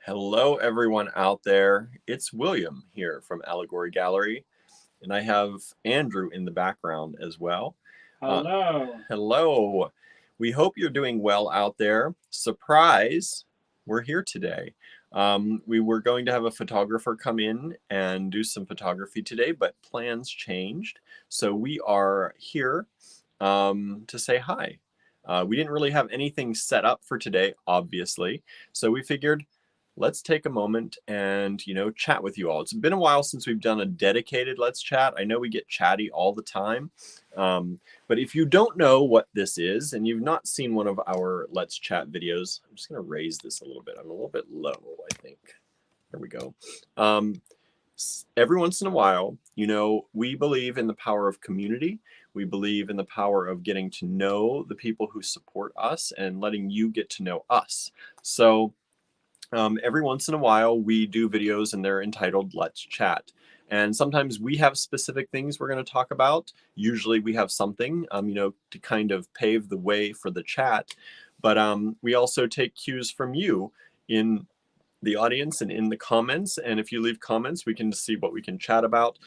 Hello, everyone out there. It's William here from Allegory Gallery, and I have Andrew in the background as well. Hello. Hello. We hope you're doing well out there. Surprise, we're here today. We were going to have a photographer come in and do some photography today, but plans changed. So we are here to say hi. We didn't really have anything set up for today, obviously. So we figured let's take a moment and chat with you all. It's been a while since we've done a dedicated Let's Chat. I know we get chatty all the time, but if you don't know what this is and you've not seen one of our Let's Chat videos, I'm just going to raise this a little bit. I'm a little bit low, I think. There we go. Every once in a while, we believe in the power of community. We believe in the power of getting to know the people who support us and letting you get to know us. So every once in a while, we do videos and they're entitled Let's Chat. And sometimes we have specific things we're going to talk about. Usually we have something, to kind of pave the way for the chat. But we also take cues from you in the audience and in the comments. And if you leave comments, we can see what we can chat about.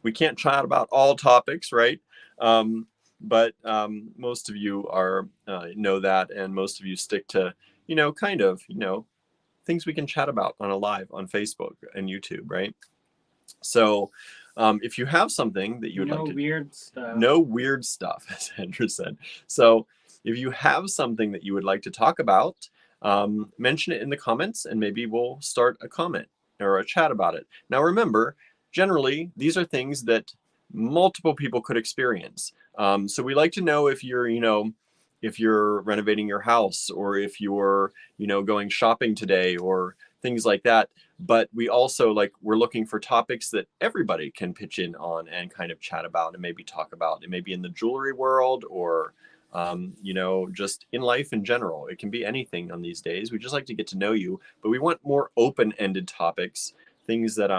We can't chat about all topics, right? But most of you know that, and most of you stick to things we can chat about on a live on Facebook and YouTube, right? So if you have something that you would like to... weird stuff. No weird stuff, as Andrew said. So if you have something that you would like to talk about, mention it in the comments and maybe we'll start a comment or a chat about it. Now remember, generally, these are things that multiple people could experience. So we like to know if you're renovating your house or if you're, going shopping today or things like that. But we also we're looking for topics that everybody can pitch in on and kind of chat about and maybe talk about. It may be in the jewelry world or, just in life in general. It can be anything on these days. We just like to get to know you, but we want more open-ended topics, things that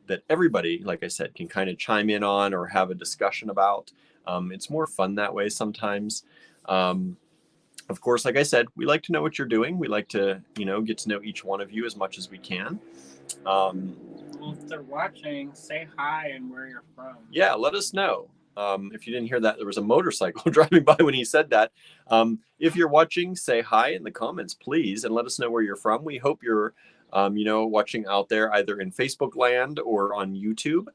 that everybody, like I said, can kind of chime in on or have a discussion about. It's more fun that way sometimes. Of course, like I said, we like to know what you're doing. We like to, get to know each one of you as much as we can. Well, if they're watching, say hi and where you're from. Yeah, let us know. If you didn't hear that, there was a motorcycle driving by when he said that. If you're watching, say hi in the comments, please, and let us know where you're from. We hope you're, watching out there either in Facebook land or on YouTube.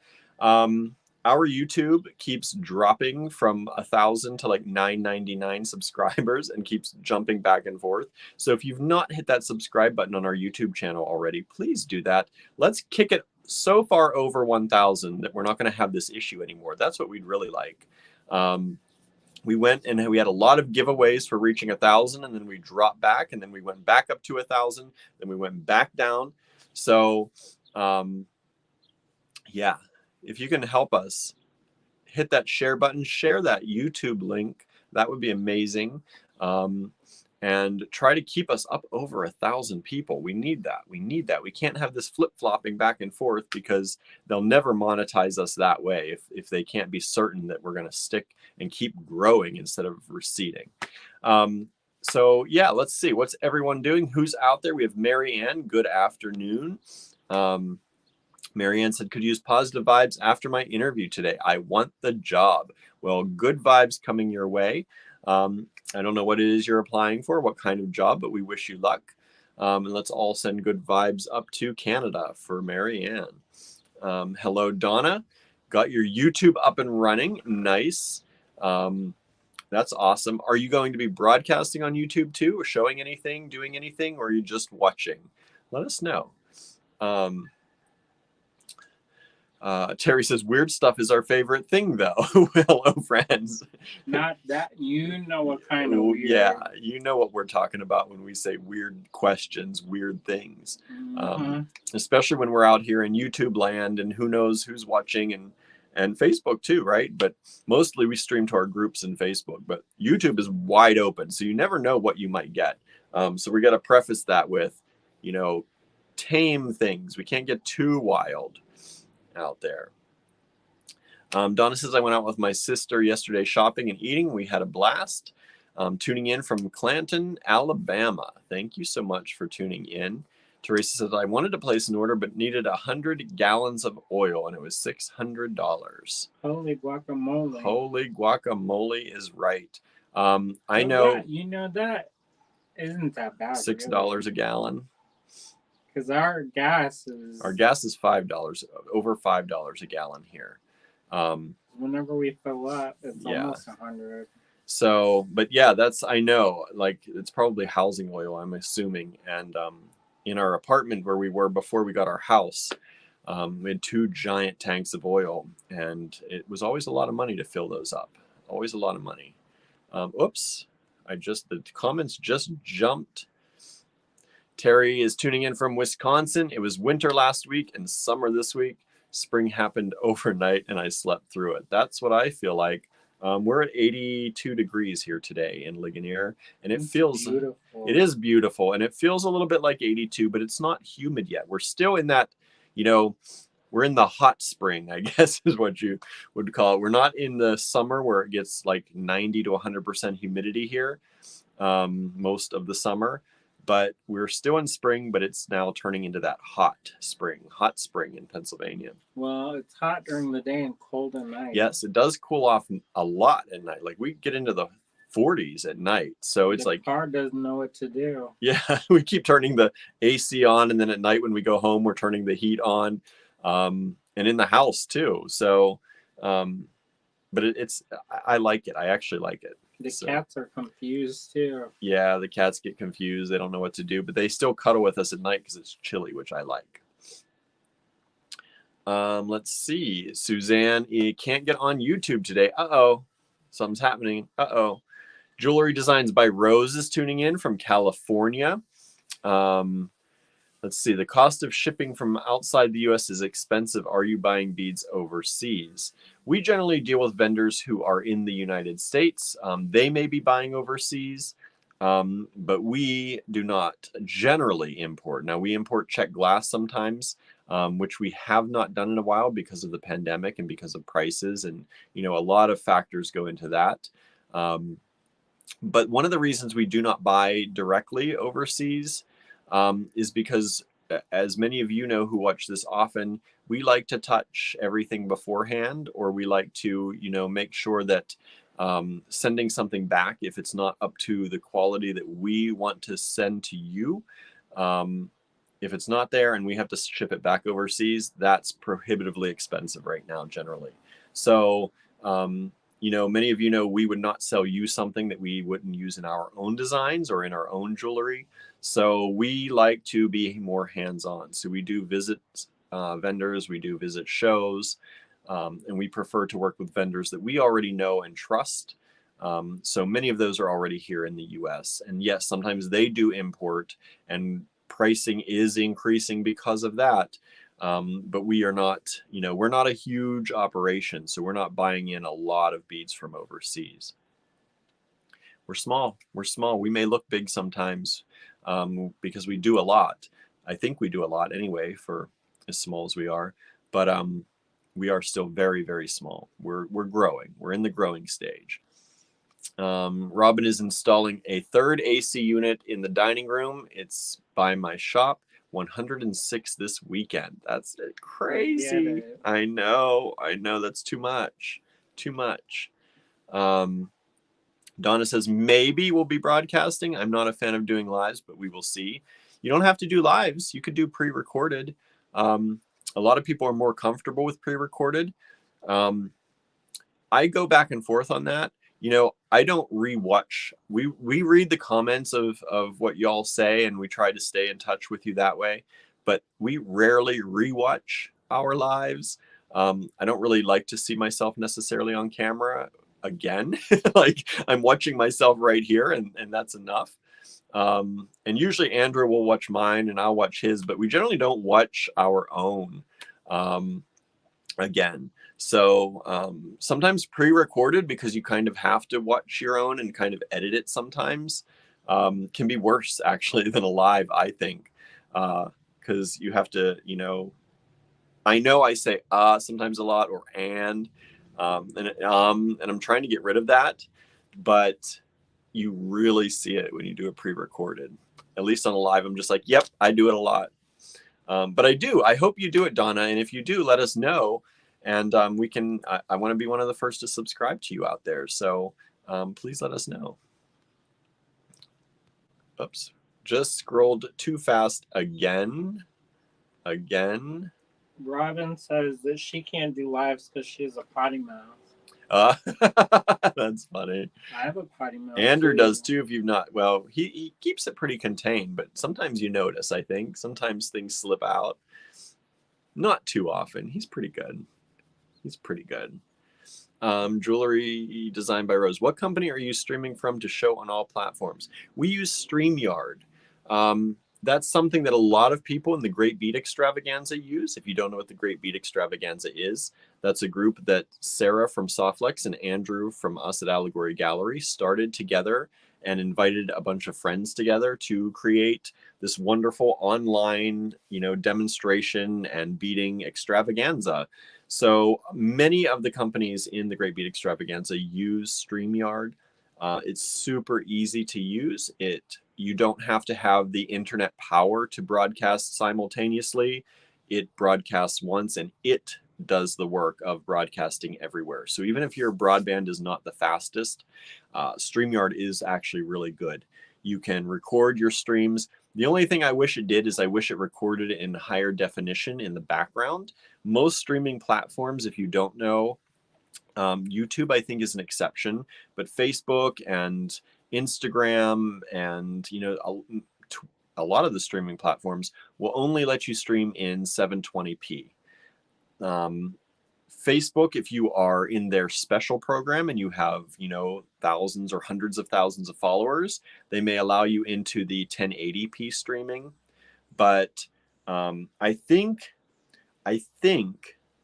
Our YouTube keeps dropping from 1,000 to 999 subscribers and keeps jumping back and forth. So if you've not hit that subscribe button on our YouTube channel already, please do that. Let's kick it so far over 1,000 that we're not going to have this issue anymore. That's what we'd really like. We went and we had a lot of giveaways for reaching 1,000, and then we dropped back, and then we went back up to 1,000, then we went back down. So, yeah, if you can help us, hit that share button, share that YouTube link. That would be amazing. And try to keep us up over 1,000 people. We need that. We need that. We can't have this flip-flopping back and forth because they'll never monetize us that way if they can't be certain that we're going to stick and keep growing instead of receding. So yeah, let's see. What's everyone doing? Who's out there? We have Mary Ann. Good afternoon. Mary Ann said, could use positive vibes after my interview today. I want the job. Well, good vibes coming your way. I don't know what it is you're applying for, what kind of job, but we wish you luck. And let's all send good vibes up to Canada for Mary Ann. Hello, Donna. Got your YouTube up and running. Nice. That's awesome. Are you going to be broadcasting on YouTube too, or showing anything, doing anything, or are you just watching? Let us know. Terry says, weird stuff is our favorite thing, though. Hello, friends. Not that. You know what kind of weird. Yeah, you know what we're talking about when we say weird questions, weird things. Especially when we're out here in YouTube land and who knows who's watching and Facebook too, right? But mostly we stream to our groups in Facebook. But YouTube is wide open, so you never know what you might get. So we got to preface that with, tame things. We can't get too wild out there. Donna says, I went out with my sister yesterday shopping and eating. We had a blast. Tuning in from Clanton, Alabama. Thank you so much for tuning in. Teresa says, I wanted to place an order, but needed 100 gallons of oil, and it was $600. Holy guacamole. Holy guacamole is right. I But know you know that isn't that bad. $6 a gallon. Because our gas is $5, over $5 a gallon here. Whenever we fill up, it's Yeah. almost 100. So, but yeah, I know, like, it's probably housing oil, I'm assuming. And in our apartment where we were before we got our house, we had 2 giant tanks of oil, and it was always a lot of money to fill those up. Always a lot of money. Oops, the comments just jumped. Terry is tuning in from Wisconsin. It was winter last week and summer this week. Spring happened overnight and I slept through it. That's what I feel like. We're at 82 degrees here today in Ligonier, and it feels beautiful. It is beautiful, and it feels a little bit like 82, but it's not humid yet. We're still in that, we're in the hot spring, I guess is what you would call it. We're not in the summer where it gets like 90 to 100% humidity here most of the summer. But we're still in spring, but it's now turning into that hot spring in Pennsylvania. Well, it's hot during the day and cold at night. Yes, it does cool off a lot at night. Like we get into the 40s at night. So it's like the car doesn't know what to do. Yeah, we keep turning the AC on, and then at night when we go home, we're turning the heat on, and in the house too. So, but I like it. I actually like it. The cats are confused too. Yeah, the cats get confused. They don't know what to do, but they still cuddle with us at night because it's chilly, which I like. Let's see. Suzanne, you can't get on YouTube today. Uh-oh. Something's happening. Uh-oh. Jewelry Designs by Rose is tuning in from California. Let's see. The cost of shipping from outside the U.S. is expensive. Are you buying beads overseas? We generally deal with vendors who are in the United States. They may be buying overseas, but we do not generally import. Now, we import check glass sometimes, which we have not done in a while because of the pandemic and because of prices. And, a lot of factors go into that. But one of the reasons we do not buy directly overseas is because, as many of you know who watch this often, we like to touch everything beforehand, or we like to, make sure that sending something back, if it's not up to the quality that we want to send to you, if it's not there and we have to ship it back overseas, that's prohibitively expensive right now generally. So, many of you know we would not sell you something that we wouldn't use in our own designs or in our own jewelry. So we like to be more hands-on. So we do visit vendors, we do visit shows, and we prefer to work with vendors that we already know and trust. So many of those are already here in the US. And yes, sometimes they do import, and pricing is increasing because of that. But we are not, we're not a huge operation, so we're not buying in a lot of beads from overseas. We're small. We may look big sometimes because we do a lot. I think we do a lot anyway for as small as we are, but we are still very, very small. We're growing. We're in the growing stage. Robin is installing a third AC unit in the dining room. It's by my shop. 106 this weekend. That's crazy. I know. That's too much. Donna says maybe we'll be broadcasting. I'm not a fan of doing lives, but we will see. You don't have to do lives. You could do pre-recorded. A lot of people are more comfortable with pre-recorded. I go back and forth on that. I don't rewatch. We read the comments of what y'all say, and we try to stay in touch with you that way. But we rarely rewatch our lives. I don't really like to see myself necessarily on camera again. Like I'm watching myself right here, and that's enough. And usually Andrew will watch mine, and I'll watch his. But we generally don't watch our own again. So sometimes pre-recorded, because you kind of have to watch your own and kind of edit it sometimes, can be worse actually than a live, I think, because you have to, I know I say sometimes a lot, or and I'm trying to get rid of that, but you really see it when you do a pre-recorded. at least on a live, I'm just like, yep, I do it a lot. But I hope you do it, Donna. And if you do, let us know. And I want to be one of the first to subscribe to you out there. So please let us know. Oops, just scrolled too fast again. Robin says that she can't do lives because she has a potty mouth. That's funny. I have a potty mouth. Andrew does too. If you've not, well, he keeps it pretty contained, but sometimes you notice. I think sometimes things slip out. Not too often. He's pretty good. Jewelry designed by Rose. What company are you streaming from to show on all platforms? We use StreamYard. That's something that a lot of people in the Great Beat Extravaganza use. If you don't know what the Great Beat Extravaganza is, that's a group that Sarah from Softlex and Andrew from us at Allegory Gallery started together and invited a bunch of friends together to create this wonderful online, demonstration and beading extravaganza. So many of the companies in the Great Beat Extravaganza use StreamYard. It's super easy to use. You don't have to have the internet power to broadcast simultaneously. It broadcasts once and it does the work of broadcasting everywhere. So even if your broadband is not the fastest, StreamYard is actually really good. You can record your streams. The only thing I wish it did is I wish it recorded in higher definition in the background. Most streaming platforms, if you don't know, YouTube, I think, is an exception, but Facebook and Instagram and, a lot of the streaming platforms will only let you stream in 720p. Facebook, if you are in their special program and you have, thousands or hundreds of thousands of followers, they may allow you into the 1080p streaming. But I think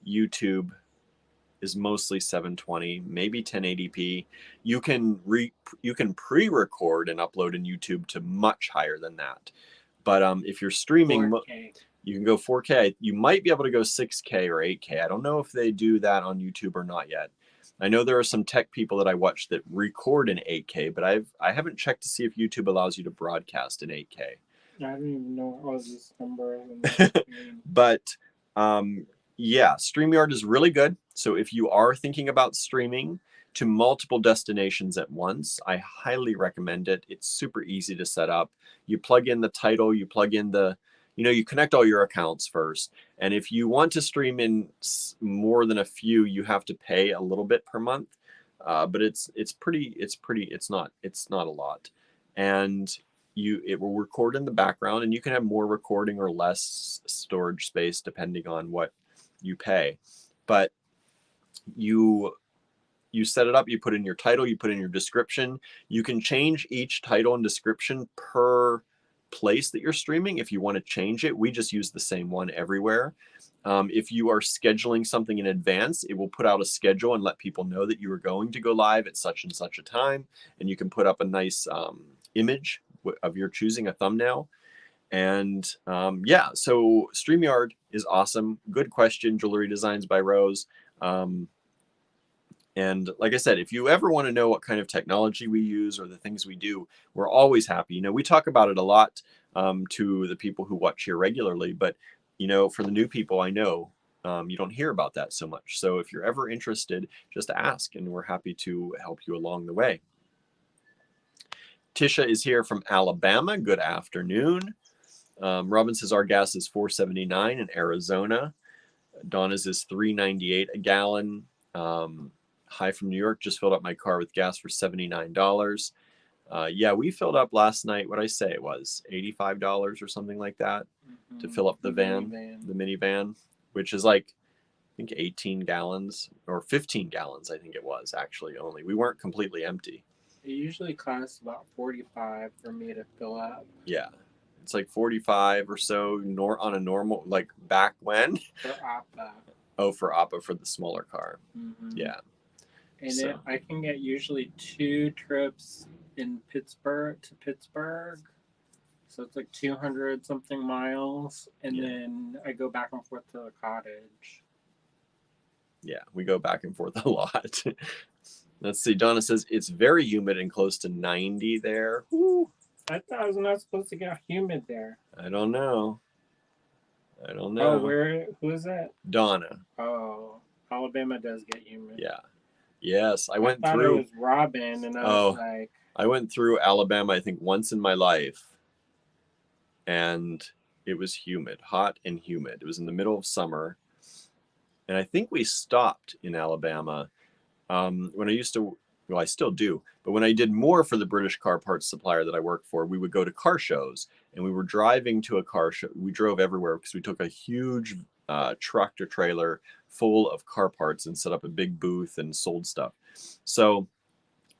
YouTube is mostly 720, maybe 1080p. You can pre-record and upload in YouTube to much higher than that. But if you're streaming, 4K. You can go 4K. You might be able to go 6K or 8K. I don't know if they do that on YouTube or not yet. I know there are some tech people that I watch that record in 8K, but I haven't checked to see if YouTube allows you to broadcast in 8K. I don't even know all these numbers. But yeah, StreamYard is really good. So if you are thinking about streaming to multiple destinations at once, I highly recommend it. It's super easy to set up. You plug in the title, you plug in you connect all your accounts first. And if you want to stream in more than a few, you have to pay a little bit per month. But it's not a lot. And it will record in the background, and you can have more recording or less storage space depending on what you pay. But you set it up, you put in your title, you put in your description. You can change each title and description per place that you're streaming. If you want to change it, we just use the same one everywhere. If you are scheduling something in advance, it will put out a schedule and let people know that you are going to go live at such and such a time. And you can put up a nice image of your choosing, a thumbnail. And yeah, so StreamYard is awesome. Good question. Jewelry Designs by Rose. And like I said, if you ever want to know what kind of technology we use or the things we do, we're always happy. We talk about it a lot to the people who watch here regularly, but for the new people, I know you don't hear about that so much. So if you're ever interested, just ask, and we're happy to help you along the way. Tisha is here from Alabama. Good afternoon. Robin says our gas is $4.79 in Arizona. Donna's is $3.98 a gallon. Hi from New York. Just filled up my car with gas for $79. Yeah, we filled up last night. What I say it was $85 or something like that to fill up the minivan, which is like I think 18 gallons or 15 gallons. I think it was actually only. We weren't completely empty. It usually costs about $45 for me to fill up. Yeah. It's like 45 or so on a normal, like back when? For Appa. Oh, for Appa, for the smaller car. Yeah. And I can get usually 2 trips in Pittsburgh to Pittsburgh. So it's like 200 something miles. And then I go back and forth to the cottage. Yeah, we go back and forth a lot. Let's see. Donna says it's very humid and close to 90 there. Woo. I thought it was not supposed to get humid there. I don't know. I don't Oh, know. who is that? Donna. Oh, Alabama does get humid. Yeah. Yes. I I went thought through. it was Robin, and I was like, I went through Alabama, I think, once in my life, and it was humid, hot and humid. It was in the middle of summer, and I think we stopped in Alabama when I used to. Well, I still do, but when I did more for the British car parts supplier that I worked for, we would go to car shows, and we were driving to a car show. We drove everywhere because we took a huge tractor trailer full of car parts and set up a big booth and sold stuff. So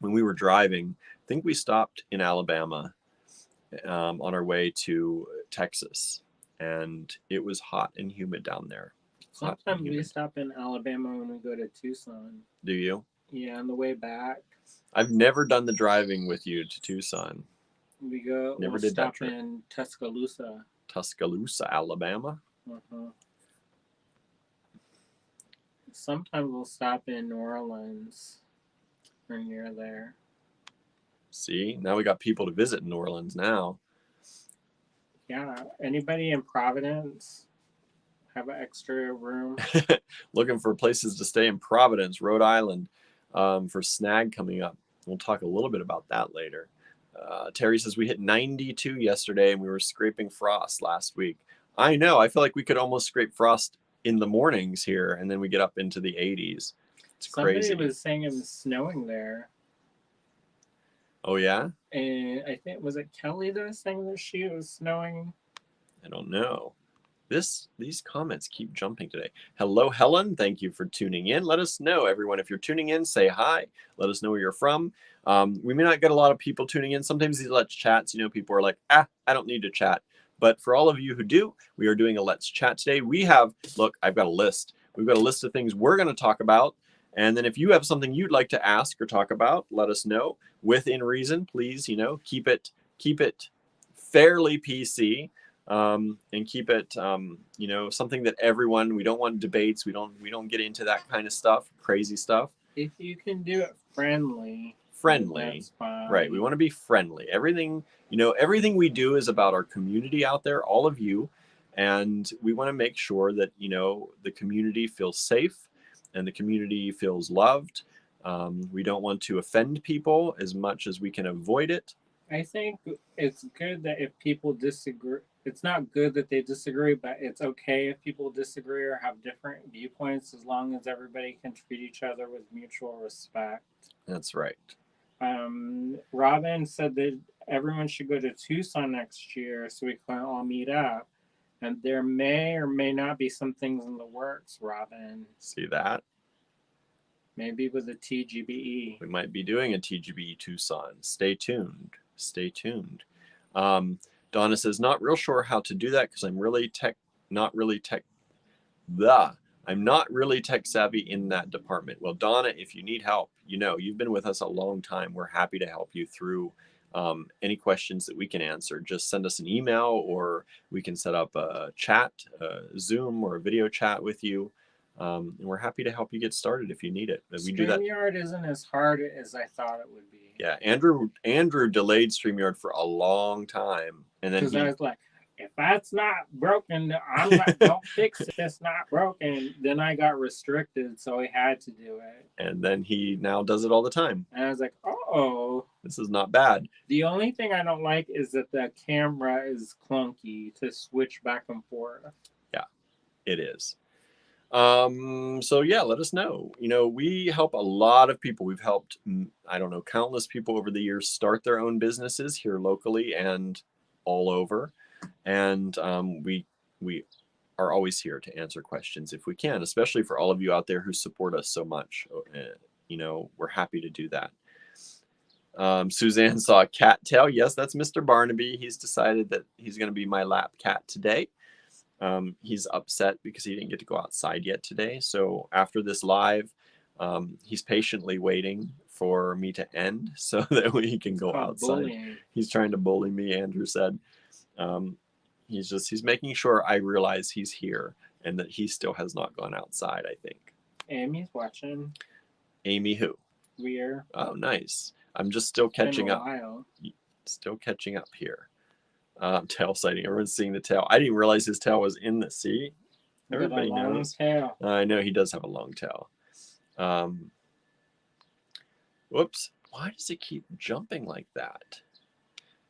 when we were driving, I think we stopped in Alabama on our way to Texas, and it was hot and humid down there. Sometimes we stop in Alabama when we go to Tucson. Do you? Yeah, on the way back. I've never done the driving with you to Tucson. We'll did that stop trip. in Tuscaloosa. Tuscaloosa, Alabama. Uh-huh. Sometimes we'll stop in New Orleans or near there. See, now we got people to visit in New Orleans now. Yeah, anybody in Providence have an extra room? Looking for places to stay in Providence, Rhode Island, for Snag coming up. We'll talk a little bit about that later. Terry says we hit 92 yesterday and we were scraping frost last week. I know. I feel like we could almost scrape frost in the mornings here, and then we get up into the 80s. It's crazy. Somebody was saying it was snowing there. Oh, yeah? And I think, was it Kelly that was saying that she was snowing? I don't know. These comments keep jumping today. Hello, Helen. Thank you for tuning in. Let us know, everyone. If you're tuning in, say hi. Let us know where you're from. We may not get a lot of people tuning in. Sometimes these Let's Chats, people are like, I don't need to chat. But for all of you who do, we are doing a Let's Chat today. I've got a list. We've got a list of things we're going to talk about. And then if you have something you'd like to ask or talk about, let us know. Within reason, please, keep it fairly PC. And keep it something that everyone, we don't want debates, we don't get into that kind of stuff, crazy stuff. If you can do it friendly, that's fine. Right, we want to be friendly. Everything we do is about our community out there, all of you, and we want to make sure that the community feels safe and the community feels loved. We don't want to offend people as much as we can avoid it. I think it's good that if people disagree, it's not good that they disagree, but it's okay if people disagree or have different viewpoints as long as everybody can treat each other with mutual respect. That's right. Robin said that everyone should go to Tucson next year so we can all meet up. And there may or may not be some things in the works, Robin. See that? Maybe with a TGBE. We might be doing a TGBE Tucson. Stay tuned. Stay tuned. Donna says, not real sure how to do that because I'm not really tech savvy in that department. Well, Donna, if you need help, you've been with us a long time. We're happy to help you through any questions that we can answer. Just send us an email, or we can set up a chat, a Zoom or a video chat with you. And we're happy to help you get started if you need it. We do that. StreamYard isn't as hard as I thought it would be. Yeah, Andrew delayed StreamYard for a long time, and then I was like, if that's not broken, don't fix it. It's not broken. Then I got restricted, so I had to do it. And then he now does it all the time. And I was like, oh, this is not bad. The only thing I don't like is that the camera is clunky to switch back and forth. Yeah, it is. So yeah, let us know. We help a lot of people. We've helped, countless people over the years start their own businesses here locally and all over. And we are always here to answer questions if we can, especially for all of you out there who support us so much. We're happy to do that. Suzanne saw a cattail. Yes, that's Mr. Barnaby. He's decided that he's going to be my lap cat today. He's upset because he didn't get to go outside yet today. So after this live, he's patiently waiting for me to end so that he can go outside. Bullying. He's trying to bully me, Andrew said. He's making sure I realize he's here and that he still has not gone outside, I think. Amy's watching. Amy who? We're. Oh, nice. I'm just still catching up. Still catching up here. Tail sighting. Everyone's seeing the tail. I didn't realize his tail was in the sea. Everybody knows. Tail. I know he does have a long tail. Whoops. Why does it keep jumping like that?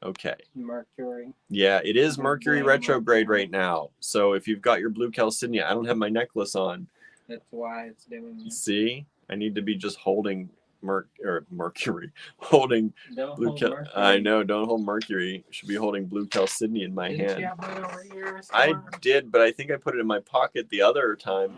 Okay. Mercury. Yeah, it is Mercury retrograde right now. So if you've got your blue chalcedony, I don't have my necklace on. That's why it's doing it. See? I need to be just holding Mercury. Holding blue Mercury. I know, don't hold Mercury. Should be holding blue chalcedony in my Didn't hand. You have one over here I did, but I think I put it in my pocket the other time.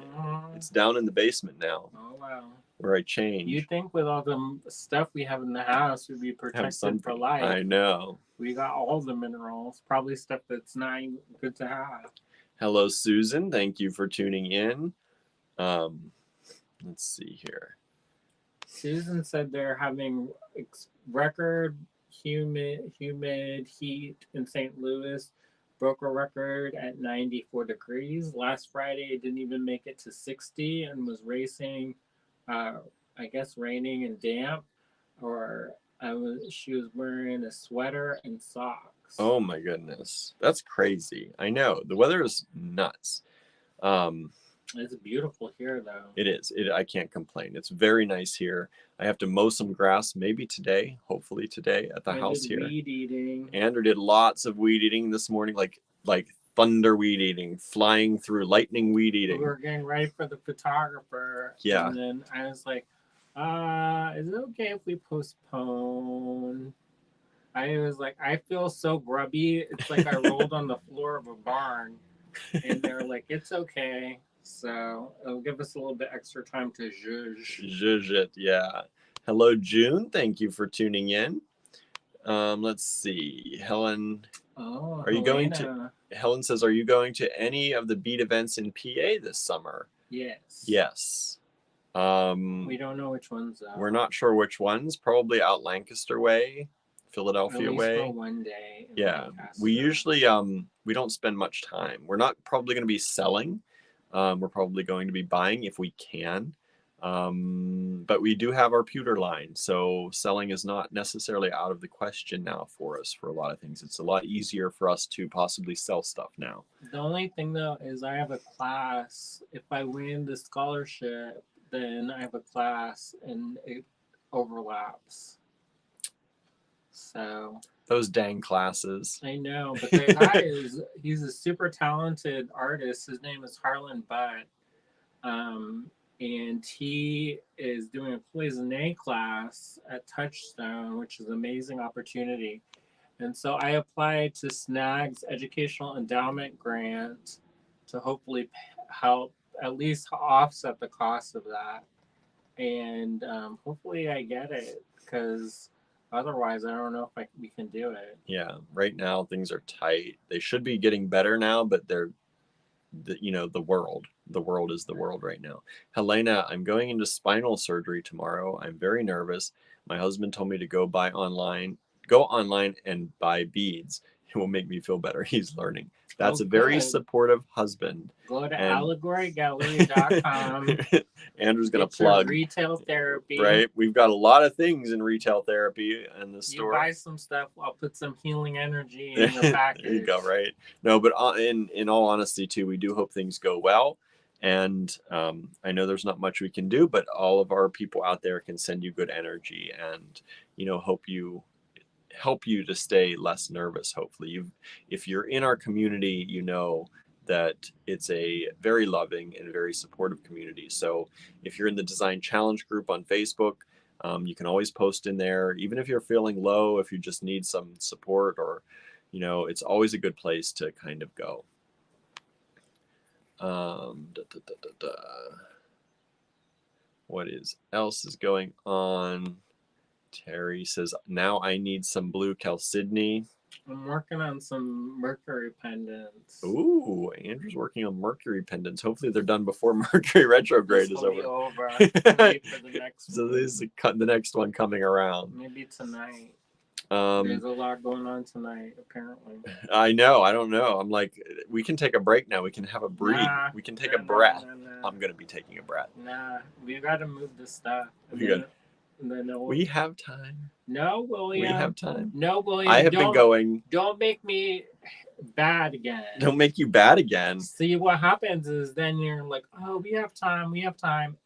It's down in the basement now. Oh wow. Where I changed. You think with all the stuff we have in the house, we'd be protected for life. I know. We got all the minerals. Probably stuff that's not good to have. Hello, Susan. Thank you for tuning in. Let's see here. Susan said they're having record humid heat in St. Louis. Broke a record at 94 degrees. Last Friday, it didn't even make it to 60 and was racing. I guess raining and damp. She was wearing a sweater and socks. Oh my goodness, that's crazy. I know the weather is nuts. It's beautiful here, though. It is. I can't complain. It's very nice here. I have to mow some grass maybe today, hopefully today at the house here. Weed eating. Andrew did lots of weed eating this morning, like thunder weed eating, flying through lightning weed eating. We were getting ready for the photographer. Yeah. And then I was like, is it okay if we postpone? I was like, I feel so grubby. It's like I rolled on the floor of a barn. And they're like, it's okay. So it'll give us a little bit extra time to zhuzh it. Yeah. Hello, June. Thank you for tuning in. Let's see. Helen. Oh, are you going to? Helen says, are you going to any of the beat events in PA this summer? Yes. Yes. We don't know which ones. We're not sure which ones. Probably out Lancaster way, Philadelphia way. For one day. Yeah. Lancaster. We usually we don't spend much time. We're not probably going to be selling. We're probably going to be buying if we can. But we do have our pewter line, so selling is not necessarily out of the question now for us for a lot of things. It's a lot easier for us to possibly sell stuff now. The only thing, though, is I have a class. If I win the scholarship, then I have a class, and it overlaps. So... those dang classes. I know, but the guy he's a super talented artist. His name is Harlan Butt. And he is doing a cloisonne class at Touchstone, which is an amazing opportunity. And so I applied to SNAG's Educational Endowment Grant to hopefully help at least offset the cost of that. And hopefully I get it, because otherwise I don't know if we can do it. Yeah, right now things are tight. They should be getting better now, but the world is the world right now. Helena, I'm going into spinal surgery tomorrow. I'm very nervous. My husband told me to go online and buy beads. It will make me feel better. He's learning. That's a very supportive husband. Go to allegorygallery.com. Andrew's going to plug retail therapy. Right. We've got a lot of things in retail therapy in the store. You buy some stuff, I'll put some healing energy in your package. There you go, right? No, but in all honesty, too, we do hope things go well. And I know there's not much we can do, but all of our people out there can send you good energy and, help you to stay less nervous. Hopefully if you're in our community, you know that it's a very loving and very supportive community. So if you're in the Design Challenge group on Facebook, you can always post in there, even if you're feeling low, if you just need some support, or it's always a good place to kind of go. What else is going on? Terry says, now I need some blue chalcedony. I'm working on some Mercury pendants. Ooh, Andrew's working on Mercury pendants. Hopefully they're done before Mercury retrograde is over. Wait for the next so this is the next one coming around. Maybe tonight. There's a lot going on tonight, apparently. I know. I don't know. I'm like, we can take a break now. We can have a breathe. We can take a breath. I'm going to be taking a breath. We've got to move this stuff. We have time. No, William. We have time. No, William. I have been going. Don't make me bad again. Don't make you bad again. See, what happens is then you're like, oh, we have time,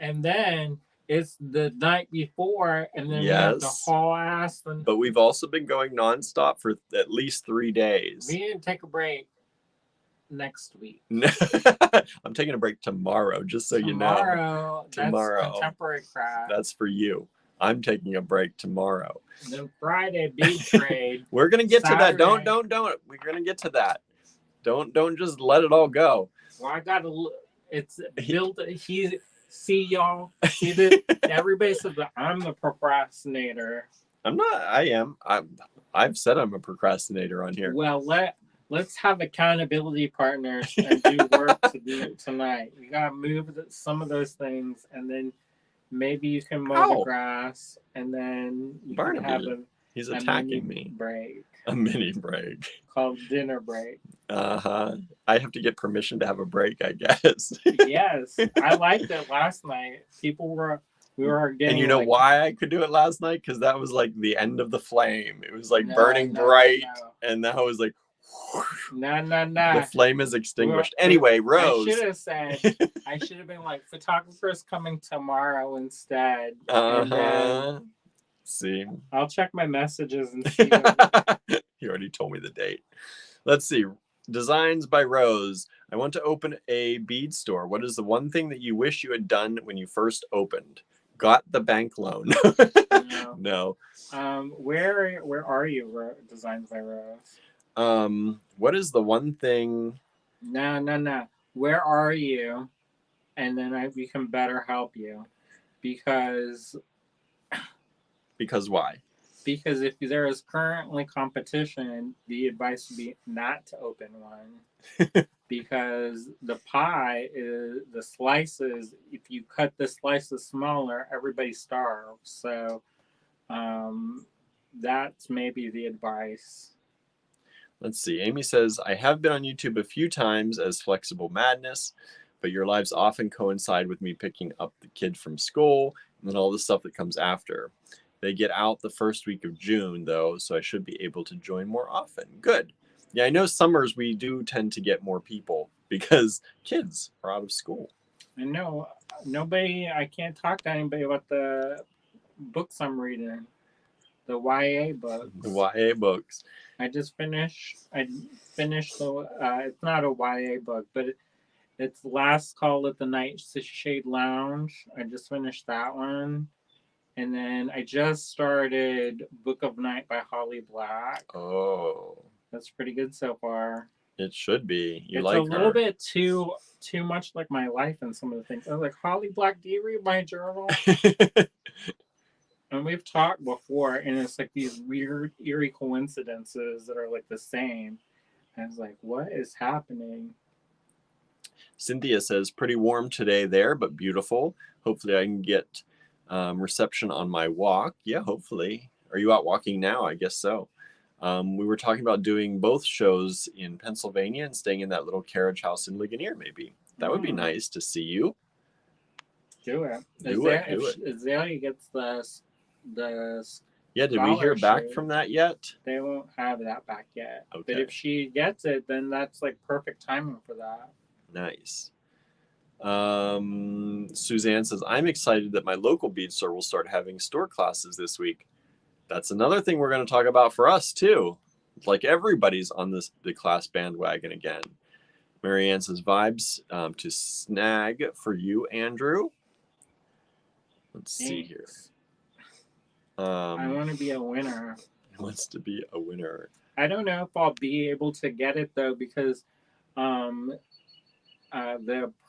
and then it's the night before, and then we have to haul ass. But we've also been going nonstop for at least 3 days. We need to take a break next week. I'm taking a break tomorrow, just so you know. Tomorrow. That's contemporary crap. That's for you. I'm taking a break tomorrow. And then Friday, beat trade. We're gonna get Saturday. To that. Don't. We're gonna get to that. Don't just let it all go. Well, I gotta. It's built. See y'all. See that everybody said that I'm the procrastinator. I'm not. I am. I've said I'm a procrastinator on here. Well, let's have accountability partners and do work to do tonight. We gotta move some of those things, and then maybe you can mow the grass, and then you can have he's attacking me. Break. A mini break. Called dinner break. I have to get permission to have a break, I guess. Yes, I liked it last night. We were getting. And you know why I could do it last night? Because that was like the end of the flame. It was like burning bright, and that was like. No. The flame is extinguished. Anyway, Rose. I should have been like, photographers coming tomorrow instead. See. I'll check my messages and see. You already told me the date. Let's see. Designs by Rose. I want to open a bead store. What is the one thing that you wish you had done when you first opened? Got the bank loan. No. Where are you? Designs by Rose. What is the one thing? No. Where are you? And then we can better help you. Because why? Because if there is currently competition, the advice would be not to open one. Because the pie is the slices. If you cut the slices smaller, everybody starves. So that's maybe the advice. Let's see. Amy says, I have been on YouTube a few times as Flexible Madness, but your lives often coincide with me picking up the kid from school and then all the stuff that comes after. They get out the first week of June, though, so I should be able to join more often. Good. Yeah, I know summers we do tend to get more people because kids are out of school. I know. I can't talk to anybody about the books I'm reading. The YA books. The YA books. I finished the, it's not a YA book, but it's Last Call at the Nightshade Lounge. I just finished that one. And then I just started Book of Night by Holly Black. Oh. That's pretty good so far. It should be. It's a little bit too much like my life and some of the things. I was like, Holly Black, do you read my journal? And we've talked before, and it's like these weird, eerie coincidences that are like the same. And I was like, what is happening? Cynthia says, pretty warm today there, but beautiful. Hopefully I can get reception on my walk. Yeah, hopefully. Are you out walking now? I guess so. We were talking about doing both shows in Pennsylvania and staying in that little carriage house in Ligonier, maybe. That would be nice to see you. Do it. If Azalea gets the yeah, did we hear back from that yet? They won't have that back yet. Okay. But if she gets it, then that's like perfect timing for that. Nice. Suzanne says, I'm excited that my local bead store will start having store classes this week. That's another thing we're going to talk about for us too. Like everybody's on the class bandwagon again. Marianne says, vibes to snag for you, Andrew. Let's see here. I want to be a winner. He wants to be a winner. I don't know if I'll be able to get it though, because the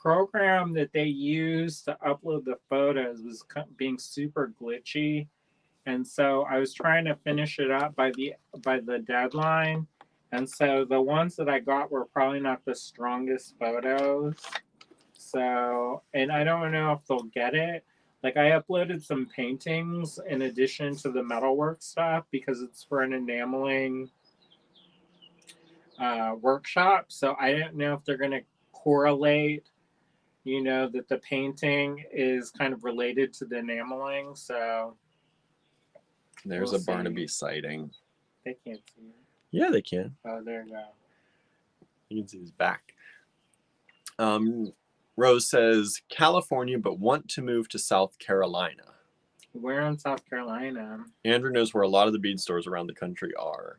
program that they used to upload the photos was being super glitchy, and so I was trying to finish it up by the deadline, and so the ones that I got were probably not the strongest photos. So, and I don't know if they'll get it. Like, I uploaded some paintings in addition to the metalwork stuff because it's for an enameling workshop. So I don't know if they're going to correlate, that the painting is kind of related to the enameling. So There's We'll a Barnaby see. sighting. They can't see it. Yeah, they can. Oh, there you go. You can see his back. Rose says, California, but want to move to South Carolina. Where in South Carolina? Andrew knows where a lot of the bead stores around the country are.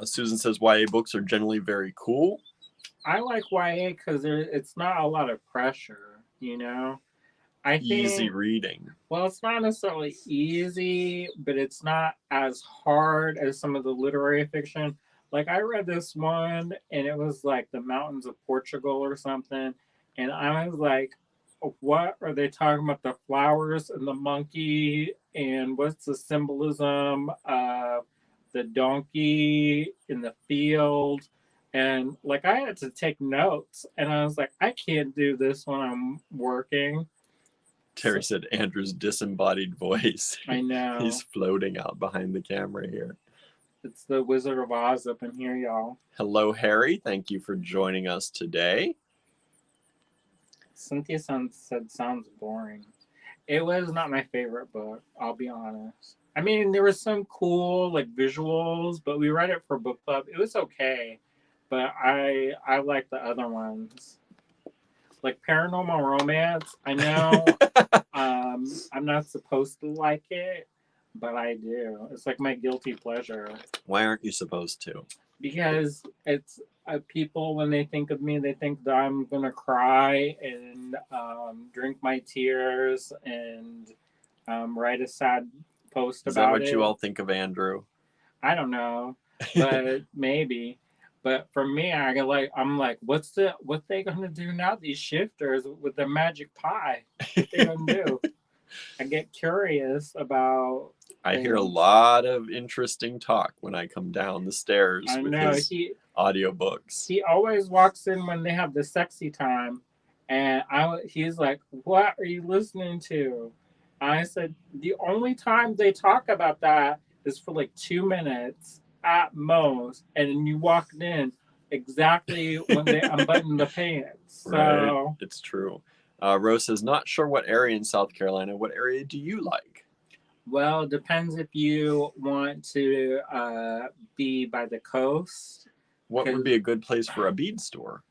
Susan says, YA books are generally very cool. I like YA because it's not a lot of pressure, you know? I think Easy reading. Well, it's not necessarily easy, but it's not as hard as some of the literary fiction. Like I read this one and it was like the mountains of Portugal or something. And I was like, what are they talking about? The flowers and the monkey and what's the symbolism of the donkey in the field? And like I had to take notes and I was like, I can't do this when I'm working. Terry said Andrew's disembodied voice. I know. He's floating out behind the camera here. It's the Wizard of Oz up in here, y'all. Hello, Harry. Thank you for joining us today. Cynthia said sounds boring. It was not my favorite book, I'll be honest. I mean, there was some cool like visuals, but we read it for book club. It was okay, but I like the other ones. Like Paranormal Romance, I know I'm not supposed to like it, but I do. It's like my guilty pleasure. Why aren't you supposed to? Because it's people, when they think of me, they think that I'm going to cry and drink my tears and write a sad post Is about that what it. you all think of Andrew? I don't know, but maybe. But for me, I'm like, what they gonna do now? These shifters with the magic pie, what they gonna do? I get curious about. I hear a lot of interesting talk when I come down the stairs with his audiobooks. He always walks in when they have the sexy time, and he's like, "What are you listening to?" I said, "The only time they talk about that is for like 2 minutes at most, and you walked in exactly when they unbuttoned the pants." So, right, it's true. Rose says, not sure what area in South Carolina. What area do you like? Well, depends if you want to be by the coast. What would be a good place for a bead store?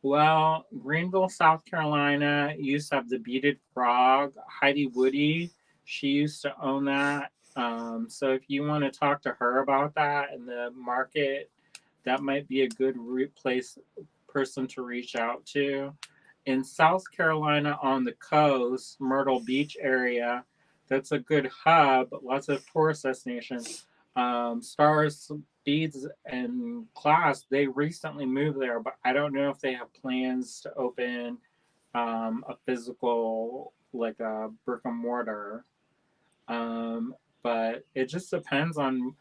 Well, Greenville, South Carolina used to have the Beaded Frog. Heidi Woody, she used to own that. So if you want to talk to her about that in the market, that might be a good person to reach out to. In South Carolina on the coast, Myrtle Beach area, that's a good hub, lots of tourist destinations. Stars, Beads, and Class, they recently moved there, but I don't know if they have plans to open a physical, like a brick and mortar. But it just depends on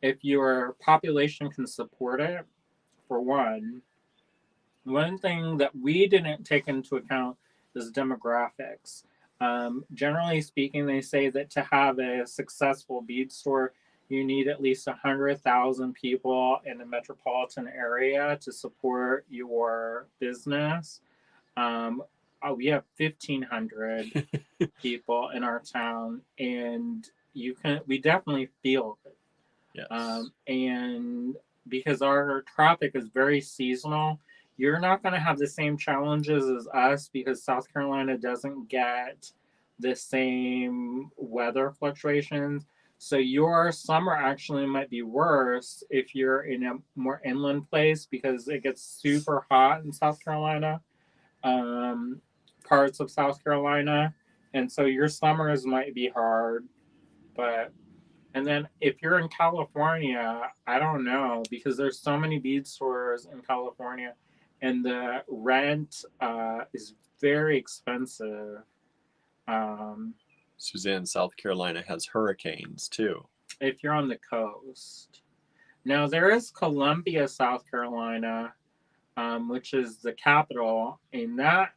if your population can support it, for one. One thing that we didn't take into account is demographics. Generally speaking, they say that to have a successful bead store, you need at least 100,000 people in a metropolitan area to support your business. We have 1,500 people in our town, and we definitely feel it. Yes. And because our traffic is very seasonal, you're not going to have the same challenges as us because South Carolina doesn't get the same weather fluctuations. So your summer actually might be worse if you're in a more inland place because it gets super hot in South Carolina, parts of South Carolina. And so your summers might be hard. And then if you're in California, I don't know because there's so many bead stores in California and the rent is very expensive. Suzanne, South Carolina has hurricanes too. If you're on the coast. Now, there is Columbia, South Carolina, which is the capital, and that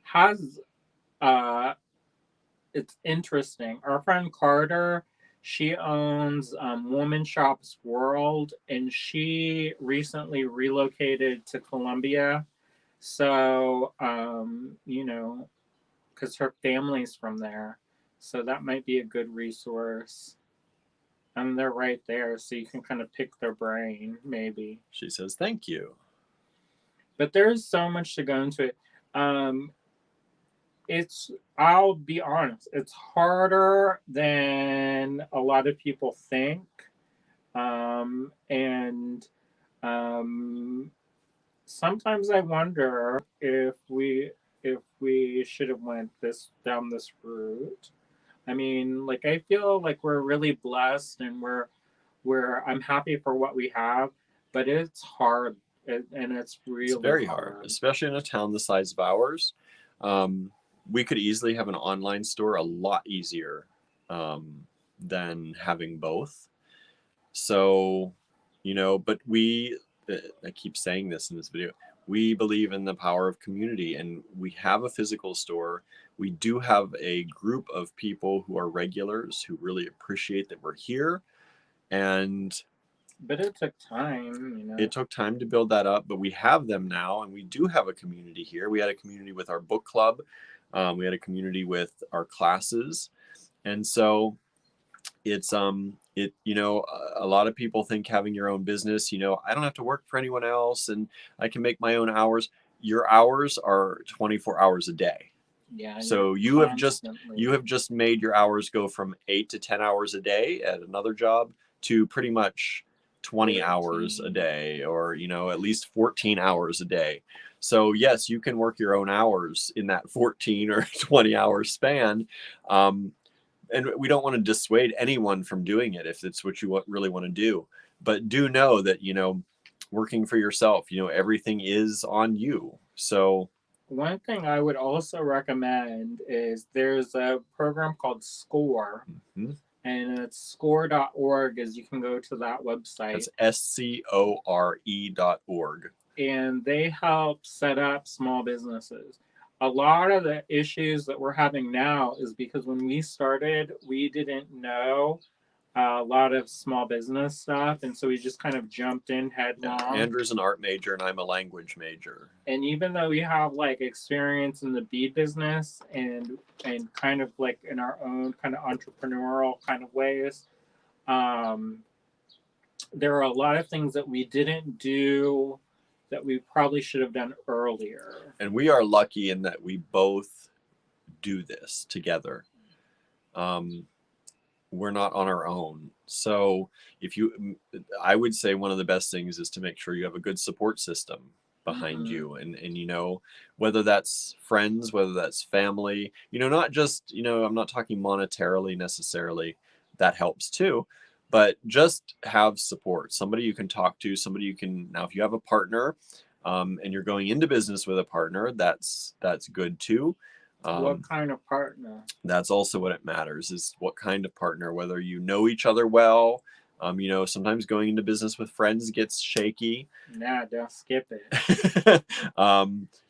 has, it's interesting. Our friend Carter, she owns Woman Shops World, and she recently relocated to Columbia. So, because her family's from there. So that might be a good resource. And they're right there, so you can kind of pick their brain, maybe. She says, thank you. But there's so much to go into it. I'll be honest, it's harder than a lot of people think. And sometimes I wonder if we should have went down this route. I mean, like I feel like we're really blessed and I'm happy for what we have, but it's hard and it's It's really very hard, especially in a town the size of ours. We could easily have an online store a lot easier than having both. So, but I keep saying this in this video, we believe in the power of community, and we have a physical store. We do have a group of people who are regulars who really appreciate that we're here. But it took time. It took time to build that up, but we have them now, and we do have a community here. We had a community with our book club. We had a community with our classes. And so it's a lot of people think having your own business, I don't have to work for anyone else and I can make my own hours. Your hours are 24 hours a day. Yeah. So you have just made your hours go from 8 to 10 hours a day at another job to pretty much 20 hours a day, or at least 14 hours a day. So yes, you can work your own hours in that 14 or 20 hour span. And we don't want to dissuade anyone from doing it if it's what you really want to do. But do know that, working for yourself, everything is on you. So one thing I would also recommend is there's a program called SCORE, and it's score.org, as you can go to that website. That's SCORE.org. And they help set up small businesses. A lot of the issues that we're having now is because when we started, we didn't know a lot of small business stuff, and so we just kind of jumped in headlong. Yeah, Andrew's an art major and I'm a language major. And even though we have like experience in the bead business and kind of like in our own kind of entrepreneurial kind of ways, there are a lot of things that we didn't do that we probably should have done earlier. And we are lucky in that we both do this together. We're not on our own. So I would say one of the best things is to make sure you have a good support system behind you. And whether that's friends, whether that's family, not just, I'm not talking monetarily necessarily, that helps too, but just have support, somebody you can talk to, somebody you can, now if you have a partner and you're going into business with a partner, that's good too. What kind of partner? That's also what it matters, is what kind of partner, whether you know each other well. Sometimes going into business with friends gets shaky. Nah, don't skip it.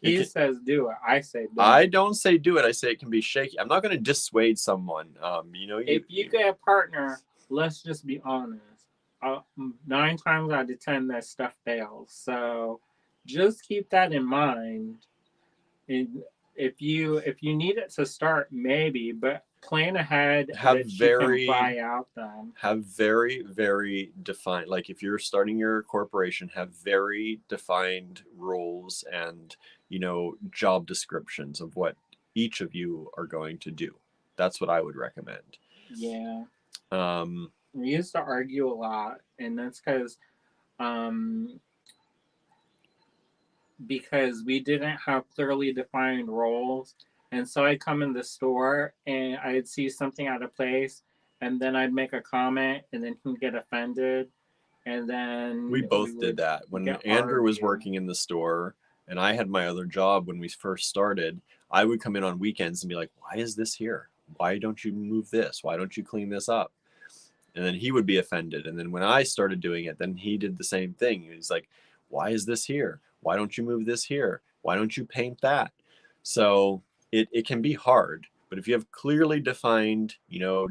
He says do it. I say don't. I don't say do it. I say it can be shaky. I'm not going to dissuade someone. If you get a partner, let's just be honest. 9 times out of 10, that stuff fails. So just keep that in mind. And if you need it to start, maybe, but plan ahead. Have very very defined, like if you're starting your corporation, have very defined rules and job descriptions of what each of you are going to do. That's what I would recommend. Yeah. We used to argue a lot, and that's because we didn't have clearly defined roles. And so I'd come in the store and I'd see something out of place, and then I'd make a comment, and then he'd get offended. And then we both did that. When Andrew was working in the store and I had my other job when we first started, I would come in on weekends and be like, why is this here? Why don't you move this? Why don't you clean this up? And then he would be offended. And then when I started doing it, then he did the same thing. He's like, why is this here? Why don't you move this here? Why don't you paint that? So it can be hard, But if you have clearly defined,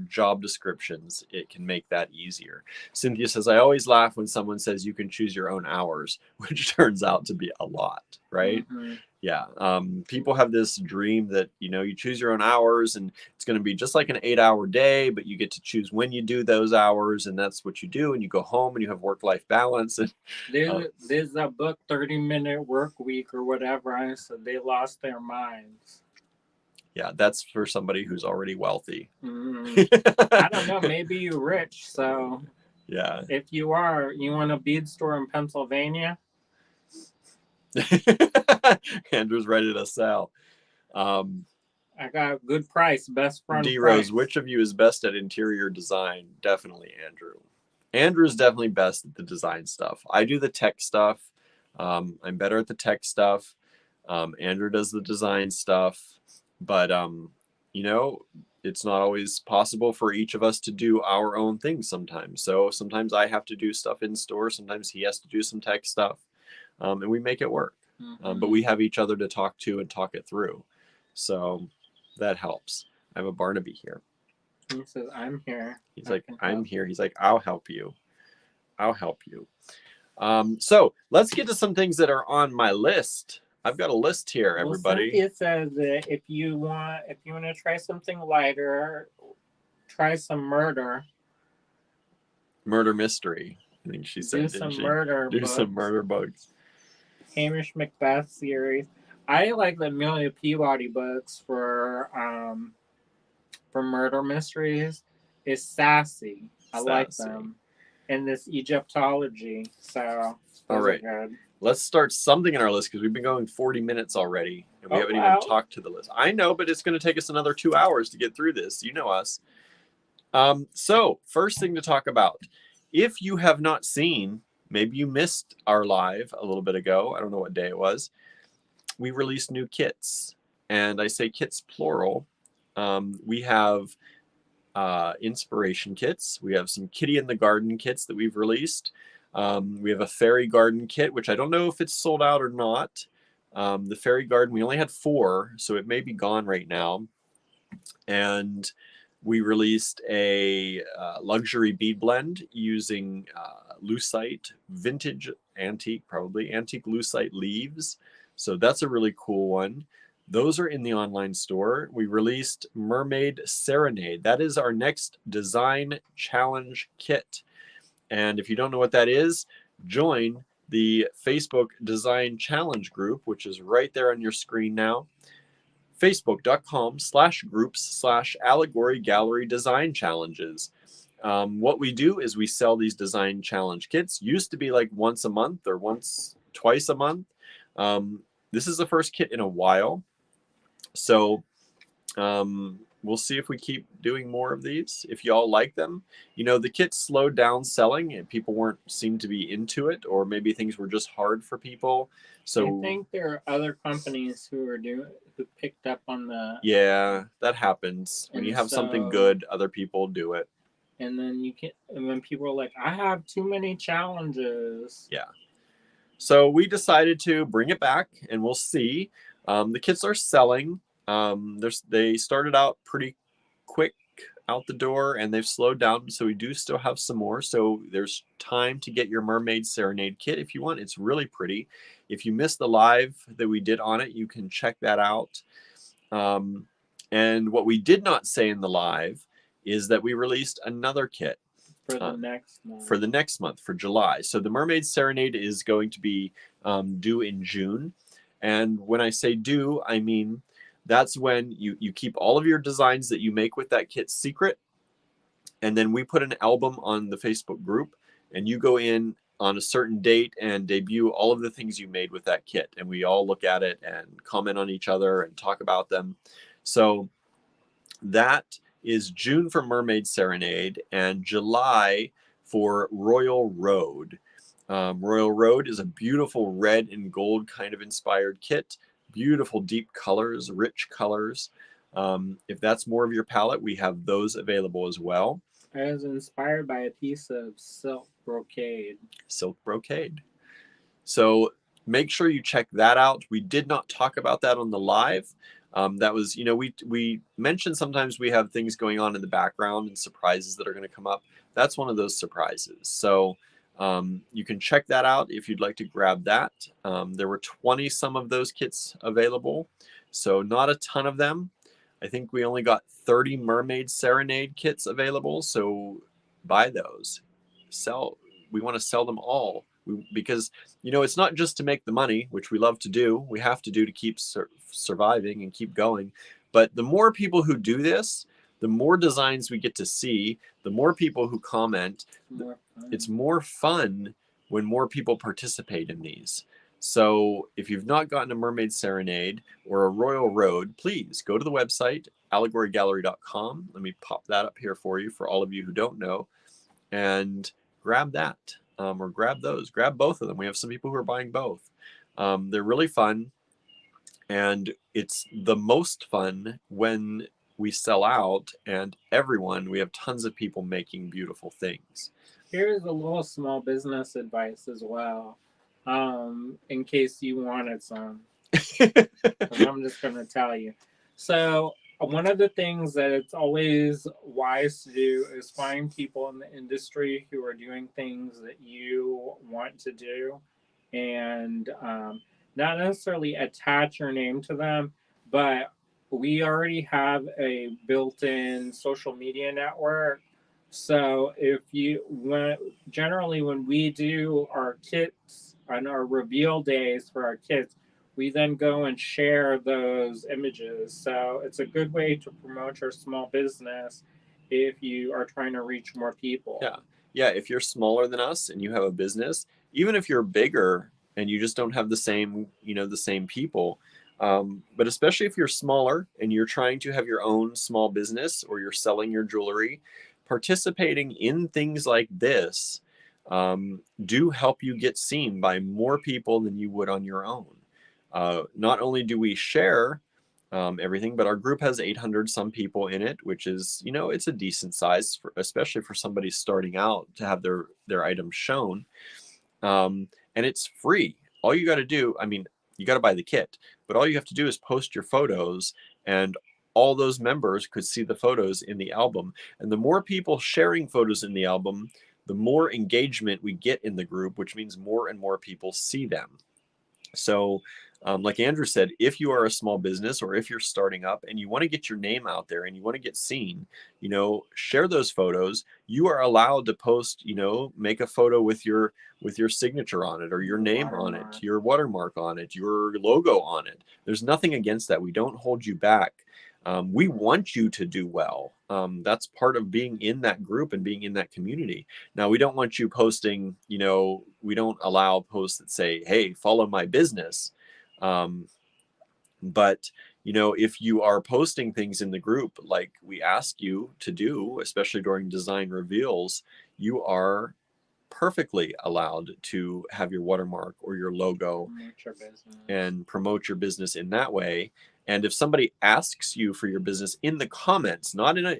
job descriptions, it can make that easier. Cynthia says, I always laugh when someone says you can choose your own hours, which turns out to be a lot, right? Mm-hmm. Yeah. People have this dream that, you choose your own hours and it's going to be just like an 8-hour day, but you get to choose when you do those hours, and that's what you do. And you go home and you have work-life balance. And there's a book, 30-minute work week or whatever. I said they lost their minds. Yeah, that's for somebody who's already wealthy. I don't know. Maybe you're rich. So yeah. If you are, you want a bead store in Pennsylvania? Andrew's ready to sell. I got a good price, best friend D price. Rose, which of you is best at interior design? Definitely Andrew. Andrew's definitely best at the design stuff. I do the tech stuff. I'm better at the tech stuff. Andrew does the design stuff. But it's not always possible for each of us to do our own things sometimes. So sometimes I have to do stuff in store. Sometimes he has to do some tech stuff. And we make it work. But we have each other to talk to and talk it through. So that helps. I have a Barnaby here. He says, I'm here. He's like, I'm here. He's like, I'll help you. I'll help you. So let's get to some things that are on my list. I've got a list here, everybody. Cynthia says that if you want to try something lighter, try some murder. Murder mystery. I think she said, Do some murder books. Hamish Macbeth series. I like the Amelia Peabody books for murder mysteries. It's sassy. I like them. And this Egyptology. So all right. Good. Let's start something in our list because we've been going 40 minutes already and we haven't even talked to the list. I know, but it's going to take us another 2 hours to get through this. You know us. So first thing to talk about, if you have not seen, maybe you missed our live a little bit ago. I don't know what day it was. We released new kits, and I say kits plural. We have inspiration kits. We have some Kitty in the Garden kits that we've released. We have a fairy garden kit, which I don't know if it's sold out or not. The fairy garden, we only had 4, so it may be gone right now. And we released a luxury bead blend using lucite, vintage antique lucite leaves. So that's a really cool one. Those are in the online store. We released Mermaid Serenade. That is our next design challenge kit. And if you don't know what that is, join the Facebook Design Challenge group, which is right there on your screen now. Facebook.com/groups/Allegory Gallery Design Challenges. What we do is we sell these design challenge kits. Used to be like once a month or twice a month. This is the first kit in a while. So we'll see if we keep doing more of these. If y'all like them, the kits slowed down selling and people seemed to be into it, or maybe things were just hard for people. So I think there are other companies who picked up on the. Yeah, that happens. When you have something good, other people do it. And then when people are like, I have too many challenges. Yeah. So we decided to bring it back, and we'll see. The kits are selling. They started out pretty quick out the door, and they've slowed down. So we do still have some more. So there's time to get your Mermaid Serenade kit if you want. It's really pretty. If you missed the live that we did on it, you can check that out. And what we did not say in the live is that we released another kit for the next month. For the next month, for July. So the Mermaid Serenade is going to be due in June. And when I say due, I mean that's when you keep all of your designs that you make with that kit secret. And then we put an album on the Facebook group, and you go in on a certain date and debut all of the things you made with that kit. And we all look at it and comment on each other and talk about them. So that is June for Mermaid Serenade and July for Royal Road. Royal Road is a beautiful red and gold kind of inspired kit. Beautiful deep colors, rich colors. If that's more of your palette, we have those available as well. I was inspired by a piece of silk brocade. Silk brocade. So make sure you check that out. We did not talk about that on the live. That was, we mentioned sometimes we have things going on in the background and surprises that are going to come up. That's one of those surprises. So you can check that out if you'd like to grab that. There were 20 some of those kits available, so not a ton of them. I think we only got 30 Mermaid Serenade kits available, so buy those. We want to sell them all because it's not just to make the money, which we love to do. We have to do to keep surviving and keep going. But the more people who do this, the more designs we get to see, the more people who comment. It's more fun when more people participate in these. So if you've not gotten a Mermaid Serenade or a Royal Road, please go to the website, allegorygallery.com. Let me pop that up here for you, for all of you who don't know, and grab that, or grab those. Grab both of them. We have some people who are buying both. They're really fun, and it's the most fun when we sell out and we have tons of people making beautiful things. Here's a little small business advice as well, in case you wanted some. I'm just going to tell you. So, one of the things that it's always wise to do is find people in the industry who are doing things that you want to do, and not necessarily attach your name to them, but we already have a built-in social media network. So generally when we do our kits on our reveal days for our kits, we then go and share those images. So it's a good way to promote your small business if you are trying to reach more people. Yeah. If you're smaller than us and you have a business, even if you're bigger and you just don't have the same people, but especially if you're smaller and you're trying to have your own small business or you're selling your jewelry, participating in things like this do help you get seen by more people than you would on your own. Not only do we share everything, but our group has 800 some people in it, which is, it's a decent size, especially for somebody starting out to have their items shown. And it's free. All you got to do, you got to buy the kit, but all you have to do is post your photos, and all those members could see the photos in the album. And the more people sharing photos in the album, the more engagement we get in the group, which means more and more people see them. So like Andrew said, if you are a small business or if you're starting up and you want to get your name out there and you want to get seen, share those photos. You are allowed to post, make a photo with your signature on it, or your name on it, your watermark on it, your logo on it. There's nothing against that. We don't hold you back. We want you to do well. That's part of being in that group and being in that community. Now, we don't want you posting, we don't allow posts that say, hey, follow my business. But, if you are posting things in the group, like we ask you to do, especially during design reveals, you are perfectly allowed to have your watermark or your logo and promote your business in that way. And if somebody asks you for your business in the comments,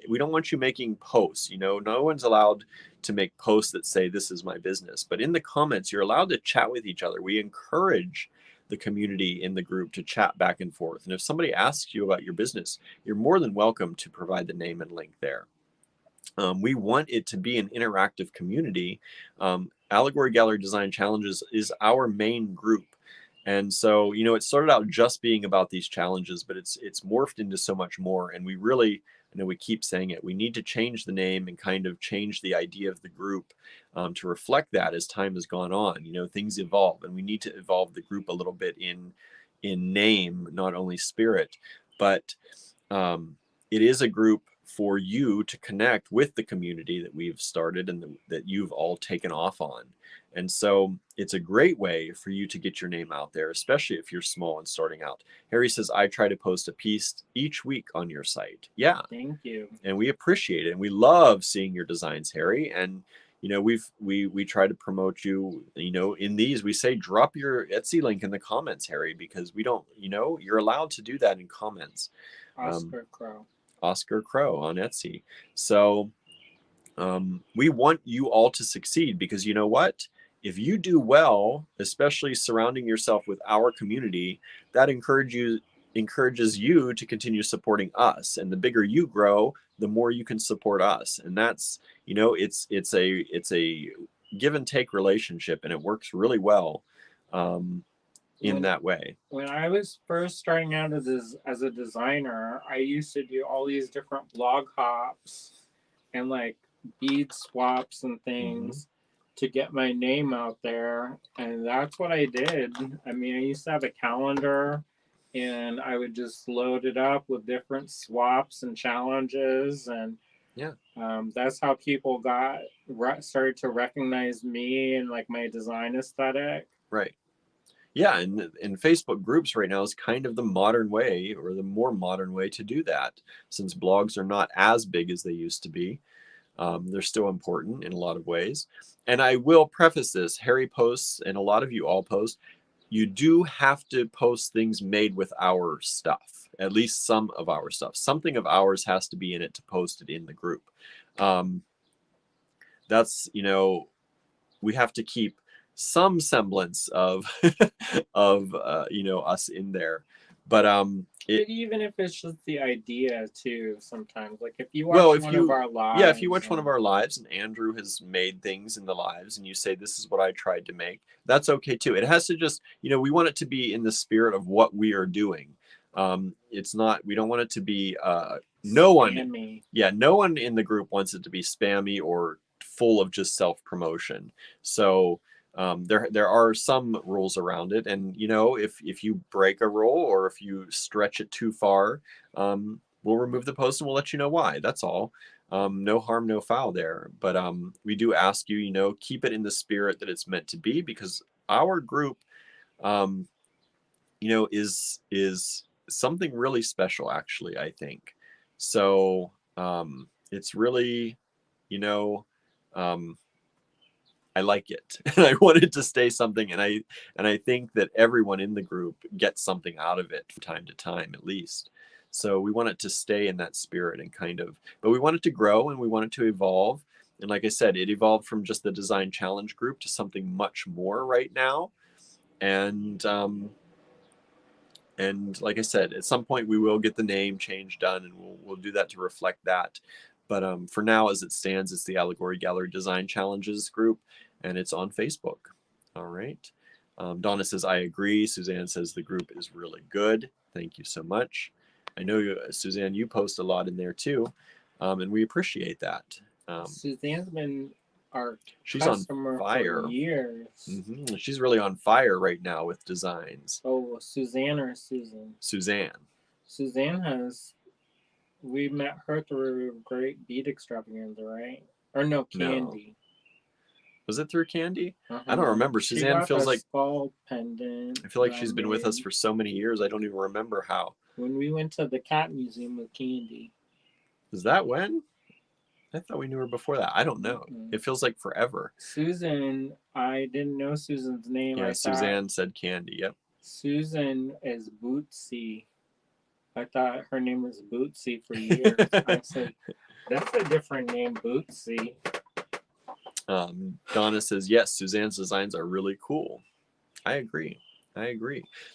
we don't want you making posts, no one's allowed to make posts that say this is my business, but in the comments, you're allowed to chat with each other. We encourage the community in the group to chat back and forth. And if somebody asks you about your business, you're more than welcome to provide the name and link there. We want it to be an interactive community. Allegory Gallery Design Challenges is our main group. And so, it started out just being about these challenges, but it's morphed into so much more. And we really, we keep saying it, we need to change the name and kind of change the idea of the group to reflect that as time has gone on. Things evolve, and we need to evolve the group a little bit in name, not only spirit, but it is a group for you to connect with the community that we've started and that you've all taken off on. And so it's a great way for you to get your name out there, especially if you're small and starting out. Harry says, I try to post a piece each week on your site. Yeah. Thank you. And we appreciate it. And we love seeing your designs, Harry. And, we try to promote you, in these, we say, drop your Etsy link in the comments, Harry, because we don't, you're allowed to do that in comments. Oscar Crow on Etsy. So we want you all to succeed, because you know what? If you do well, especially surrounding yourself with our community, that encourages encourages you to continue supporting us. And the bigger you grow, the more you can support us. And that's, it's a give and take relationship, and it works really well in that way. When I was first starting out as a designer, I used to do all these different blog hops and like bead swaps and things to get my name out there. And that's what I did. I mean, I used to have a calendar and I would just load it up with different swaps and challenges. And that's how people started to recognize me and like my design aesthetic. Right. Yeah, and Facebook groups right now is kind of the modern way, or the more modern way to do that, since blogs are not as big as they used to be. They're still important in a lot of ways. And I will preface this, Harry posts, and a lot of you all post, you do have to post things made with our stuff, at least some of our stuff. Something of ours has to be in it to post it in the group. That's, we have to keep some semblance of us in there, but even if it's just the idea too, sometimes, like if you watch one of our lives, if you watch one of our lives and Andrew has made things in the lives and you say, this is what I tried to make, that's okay too. It has to just, we want it to be in the spirit of what we are doing. It's not, we don't want it to be no one in the group wants it to be spammy or full of just self-promotion. So there are some rules around it, and if you break a rule or if you stretch it too far, we'll remove the post and we'll let you know why. That's all. No harm, no foul there. But we do ask you, keep it in the spirit that it's meant to be, because our group, is something really special, actually, I think. So it's really, I like it, and I want it to stay something, and I think that everyone in the group gets something out of it from time to time, at least. So we want it to stay in that spirit and but we want it to grow and we want it to evolve. And like I said, it evolved from just the design challenge group to something much more right now. And like I said, at some point we will get the name change done, and we'll do that to reflect that. But for now, as it stands, it's the Allegory Gallery Design Challenges group, and it's on Facebook. All right. Donna says, I agree. Suzanne says the group is really good. Thank you so much. I know, Suzanne, you post a lot in there too, and we appreciate that. Suzanne's been she's on fire for years. She's really on fire right now with designs. Oh, Suzanne or Susan? Suzanne. Suzanne we met her through Great Bead Extravaganza, right? Or no, Candy. No. Was it through Candy? I don't remember. Suzanne feels like skull pendant. I feel like she's been with us for so many years. I don't even remember how. When we went to the cat museum with Candy. Is that when? I thought we knew her before that. I don't know. It feels like forever. Susan, I didn't know Susan's name. Yeah, Suzanne said Candy. Yep. Susan is Bootsy. I thought her name was Bootsy for years. I said, that's a different name, Bootsy. Donna says, yes, Suzanne's designs are really cool. I agree.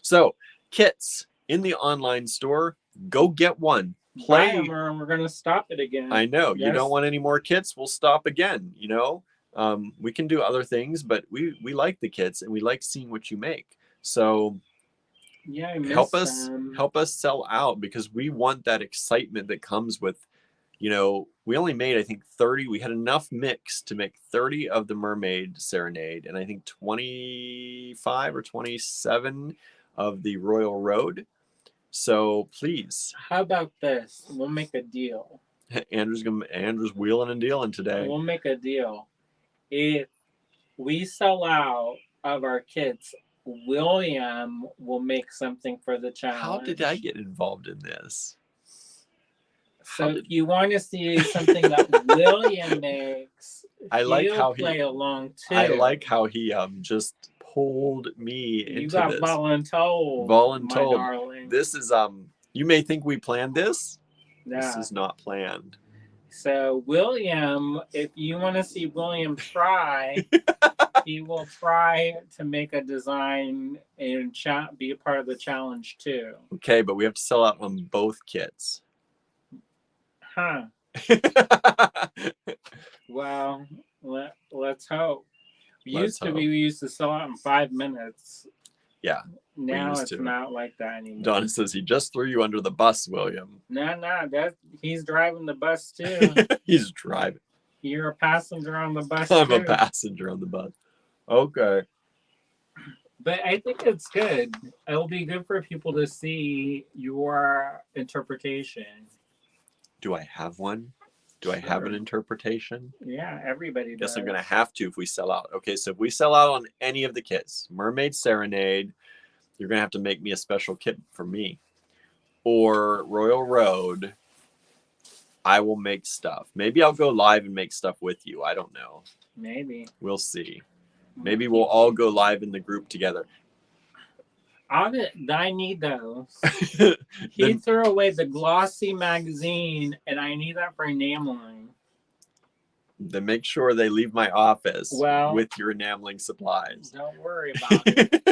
So, kits in the online store, go get one. Play them or we're going to stop it again. I know. Yes. You don't want any more kits, we'll stop again, We can do other things, but we like the kits and we like seeing what you make. So yeah, help us sell out, because we want that excitement that comes with, we only made, I think, 30. We had enough mix to make 30 of the Mermaid Serenade, and I think 25 or 27 of the Royal Road. So please. How about this? We'll make a deal. Andrew's wheeling and dealing today. We'll make a deal. If we sell out of our kits, William will make something for the challenge. How did I get involved in this? So if you want to see something that William makes, I like how he play along too. I like how he just pulled me into this. You got voluntold. Voluntold. My darling. This is you may think we planned this. Yeah. This is not planned. So William, if you want to see William try, he will try to make a design and be a part of the challenge too. Okay, but we have to sell out on both kits. Huh. Well, let's hope. We used to sell out in 5 minutes. Yeah. Now it's not like that anymore. Donna says he just threw you under the bus, William. No, he's driving the bus too. He's driving. You're a passenger on the bus. I'm a passenger on the bus. Okay. But I think it's good. It'll be good for people to see your interpretation. Do I have one? Do I have an interpretation? Yeah, everybody does. Guess I'm going to have to if we sell out. Okay, so if we sell out on any of the kits, Mermaid Serenade, you're going to have to make me a special kit for me. Or Royal Road, I will make stuff. Maybe I'll go live and make stuff with you. I don't know. Maybe. We'll see. Maybe we'll all go live in the group together. I need those. He threw away the glossy magazine, and I need that for enameling. Then make sure they leave my office with your enameling supplies. Don't worry about it.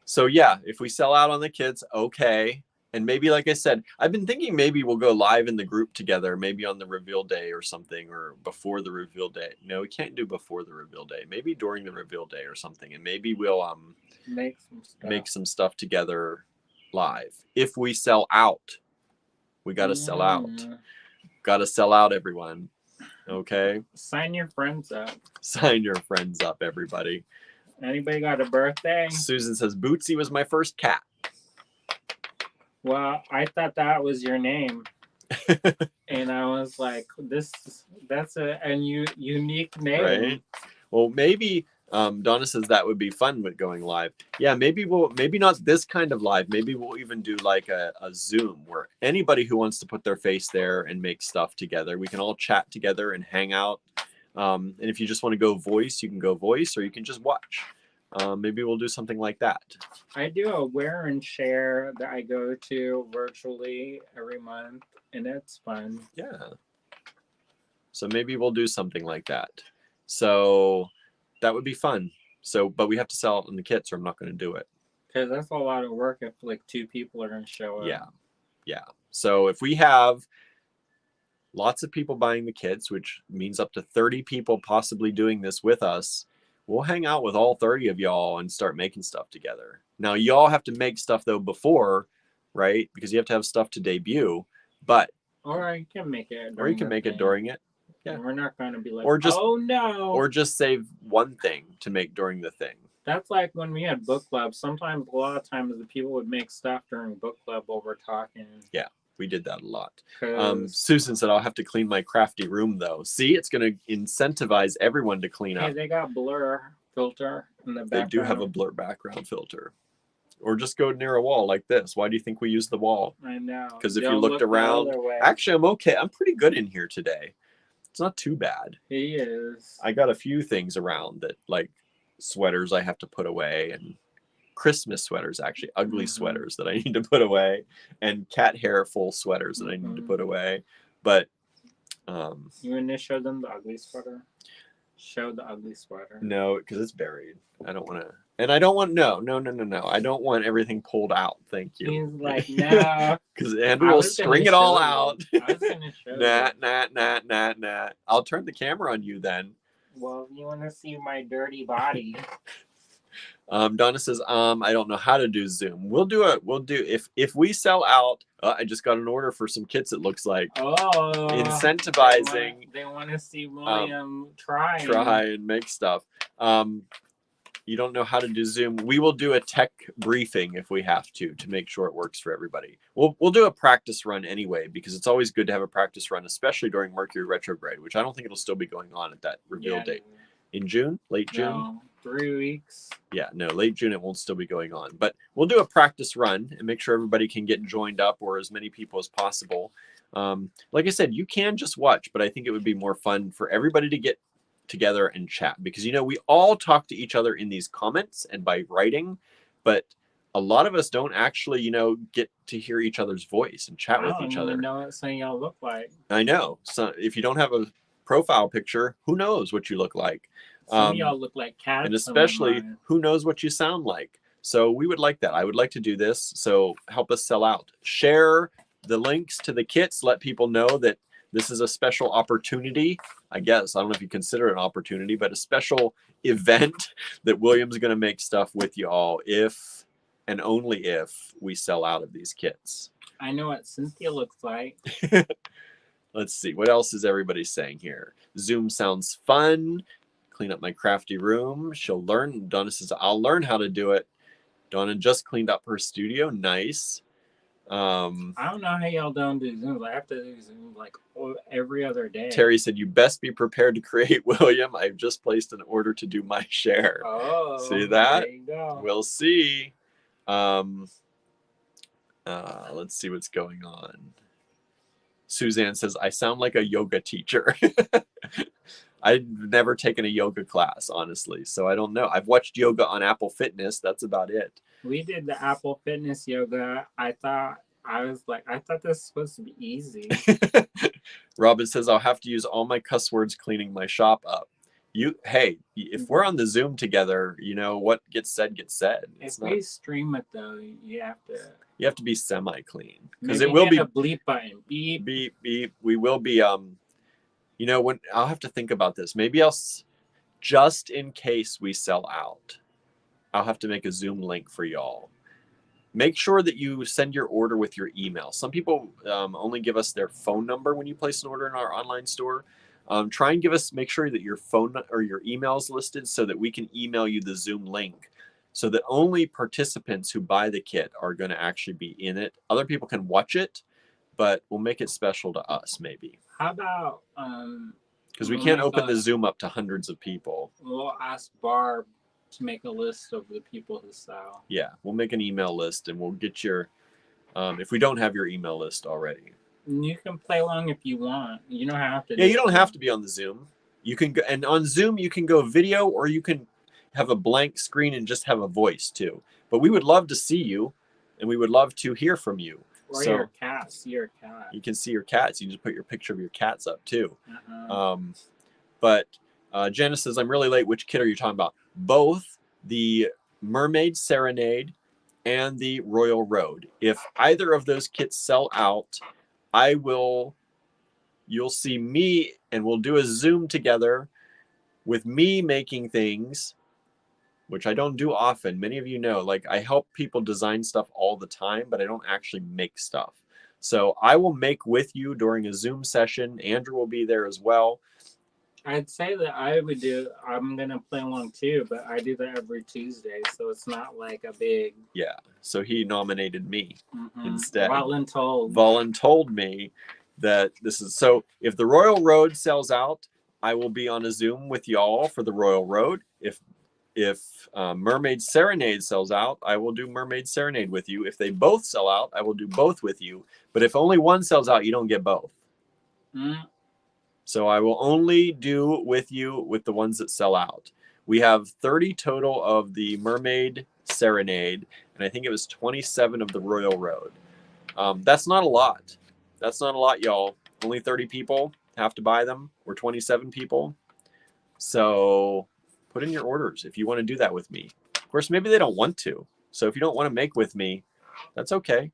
So yeah, if we sell out on the kits, okay. And maybe, like I said, I've been thinking maybe we'll go live in the group together, maybe on the reveal day or something, or before the reveal day. No, we can't do before the reveal day. Maybe during the reveal day or something. And maybe we'll make some stuff together live. If we sell out, we got to sell out. Got to sell out, everyone. Okay? Sign your friends up. Sign your friends up, everybody. Anybody got a birthday? Susan says, Bootsy was my first cat. Well, I thought that was your name. And I was like, that's a unique name. Right? Well, maybe Donna says that would be fun with going live. Yeah, maybe not this kind of live. Maybe we'll even do like a Zoom where anybody who wants to put their face there and make stuff together, we can all chat together and hang out. And if you just want to go voice, you can go voice, or you can just watch. Maybe we'll do something like that. I do a wear and share that I go to virtually every month, and it's fun. Yeah. So maybe we'll do something like that. So that would be fun. So, but we have to sell out in the kits, or I'm not going to do it. Because that's a lot of work if like 2 people are going to show up. Yeah. So if we have lots of people buying the kits, which means up to 30 people possibly doing this with us, we'll hang out with all 30 of y'all and start making stuff together. Now, y'all have to make stuff, though, before, right? Because you have to have stuff to debut. But or you can make it. Or you can make it during it. Yeah. And we're not going to be like, oh, no. Or just save one thing to make during the thing. That's like when we had book club. Sometimes, a lot of times, the people would make stuff during book club while we're talking. Yeah. We did that a lot. Susan said, I'll have to clean my crafty room, though. See, it's going to incentivize everyone to clean up. Hey, they got blur filter in the background. They do have a blur background filter. Or just go near a wall like this. Why do you think we use the wall? I know. Because if you looked around, actually, I'm okay. I'm pretty good in here today. It's not too bad. He is. I got a few things around that, like sweaters I have to put away, and Christmas sweaters, actually ugly sweaters that I need to put away, and cat hair full sweaters that I need to put away. But you want to show them the ugly sweater? Show the ugly sweater. No, because it's buried. I don't want to. And I don't want no. I don't want everything pulled out. Thank you. He's like, no. Because Andrew will string it all out. I was gonna show Nah. I'll turn the camera on you then. Well, you want to see my dirty body. Donna says, I don't know how to do Zoom. We'll do if we sell out. I just got an order for some kits, it looks like. Oh, incentivizing. They want to see William try and make stuff. You don't know how to do Zoom. We will do a tech briefing if we have to make sure it works for everybody. We'll do a practice run anyway, because it's always good to have a practice run, especially during Mercury retrograde, which I don't think it'll still be going on at that reveal date. In June? Late June? No, 3 weeks. Yeah, no, late June it won't still be going on. But we'll do a practice run and make sure everybody can get joined up, or as many people as possible. Like I said, you can just watch, but I think it would be more fun for everybody to get together and chat, because we all talk to each other in these comments and by writing, but a lot of us don't actually, get to hear each other's voice and chat with each I don't other. even know what some of y'all look like. I know. So if you don't have a profile picture, who knows what you look like? Some of y'all look like cats. And especially, who knows what you sound like? So we would like that. I would like to do this. So help us sell out. Share the links to the kits. Let people know that this is a special opportunity. I guess, I don't know if you consider it an opportunity, but a special event that William's going to make stuff with you all if and only if we sell out of these kits. I know what Cynthia looks like. Let's see. What else is everybody saying here? Zoom sounds fun. Clean up my crafty room. She'll learn. Donna says, I'll learn how to do it. Donna just cleaned up her studio. Nice. I don't know how y'all don't do Zooms. I have to do Zooms like every other day. Terry said, you best be prepared to create, William. I've just placed an order to do my share. Oh, see that? There you go. We'll see. Let's see what's going on. Suzanne says, I sound like a yoga teacher. I've never taken a yoga class, honestly, so I don't know. I've watched yoga on Apple Fitness. That's about it. We did the Apple Fitness yoga. I thought this was supposed to be easy. Robin says, I'll have to use all my cuss words cleaning my shop up. Hey, if we're on the Zoom together, what gets said gets said. If we stream it though, you have to be semi-clean because it will be a bleep button. Beep beep beep. We will be when I'll have to think about this. Maybe I'll just in case we sell out, I'll have to make a Zoom link for y'all. Make sure that you send your order with your email. Some people only give us their phone number when you place an order in our online store. Try and make sure that your phone or your email is listed so that we can email you the Zoom link so that only participants who buy the kit are going to actually be in it. Other people can watch it, but we'll make it special to us maybe. How about because we can't open the Zoom up to hundreds of people. We'll ask Barb to make a list of the people who sell. Yeah, we'll make an email list and we'll get your if we don't have your email list already. You can play along if you want. You don't have to. Yeah, you don't have to be on the Zoom. You can go, and on Zoom you can go video or you can have a blank screen and just have a voice too. But we would love to see you and we would love to hear from you. Or your cat. See your cat. You can see your cats. You can just put your picture of your cats up too. But Janice says, I'm really late. Which kit are you talking about? Both the Mermaid Serenade and the Royal Road. If either of those kits sell out, you'll see me and we'll do a Zoom together with me making things, which I don't do often. Many of you know, like I help people design stuff all the time, but I don't actually make stuff. So I will make with you during a Zoom session. Andrew will be there as well. I'd say that I'm going to play along too, but I do that every Tuesday. So it's not like a big. Yeah. So he nominated me instead. Volun told me that this is, so if the Royal Road sells out, I will be on a Zoom with y'all for the Royal Road. If Mermaid Serenade sells out, I will do Mermaid Serenade with you. If they both sell out, I will do both with you. But if only one sells out, you don't get both. So I will only do with you with the ones that sell out. We have 30 total of the Mermaid Serenade, and I think it was 27 of the Royal Road. That's not a lot. That's not a lot, y'all. Only 30 people have to buy them. We're 27 people. So put in your orders if you want to do that with me. Of course, maybe they don't want to. So if you don't want to make with me, that's okay.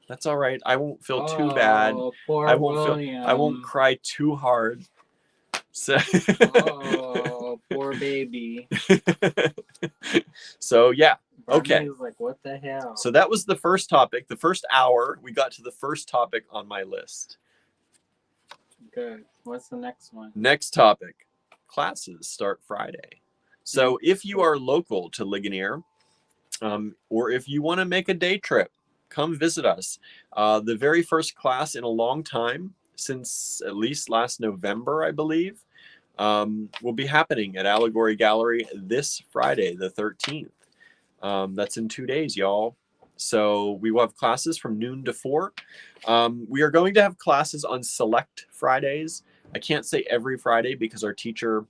That's all right. I won't feel too bad. I won't cry too hard. So poor baby. So yeah. Okay. Like, what the hell? So that was the first topic. The first hour, we got to the first topic on my list. Good. What's the next one? Next topic. Classes start Friday. So if you are local to Ligonier, or if you want to make a day trip, come visit us. The very first class in a long time, since at least last November, I believe, will be happening at Allegory Gallery this Friday, the 13th. That's in 2 days, y'all. So we will have classes from noon to 4. We are going to have classes on select Fridays. I can't say every Friday because our teacher,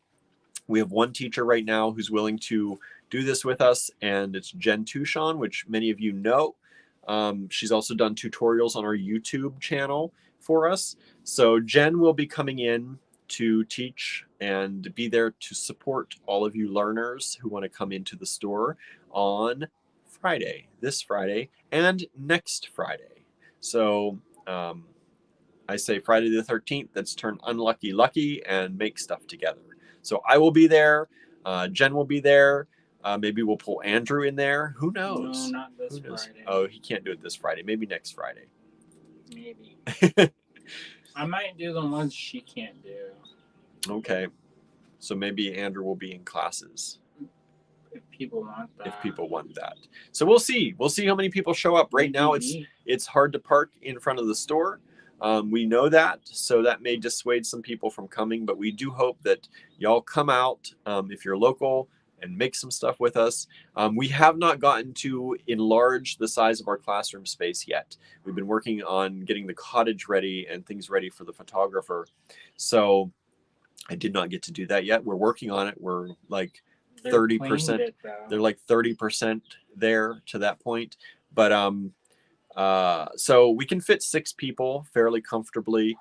we have one teacher right now who's willing to do this with us, and it's Jen Tucson, which many of you know. She's also done tutorials on our YouTube channel for us. So Jen will be coming in to teach and be there to support all of you learners who want to come into the store on Friday, this Friday, and next Friday. So I say Friday the 13th, let's turn unlucky lucky and make stuff together. So I will be there. Jen will be there. Maybe we'll pull Andrew in there. Who knows? No, not this Who knows? Friday. Oh, he can't do it this Friday. Maybe next Friday. Maybe. I might do the ones she can't do. Okay. So maybe Andrew will be in classes. If people want that. If people want that. So we'll see. We'll see how many people show up. Right now it's hard to park in front of the store. We know that, so that may dissuade some people from coming, but we do hope that y'all come out if you're local and make some stuff with us. We have not gotten to enlarge the size of our classroom space yet. We've been working on getting the cottage ready and things ready for the photographer. So I did not get to do that yet. We're working on it. We're like 30%. They're like 30% there to that point. But so we can fit 6 people fairly comfortably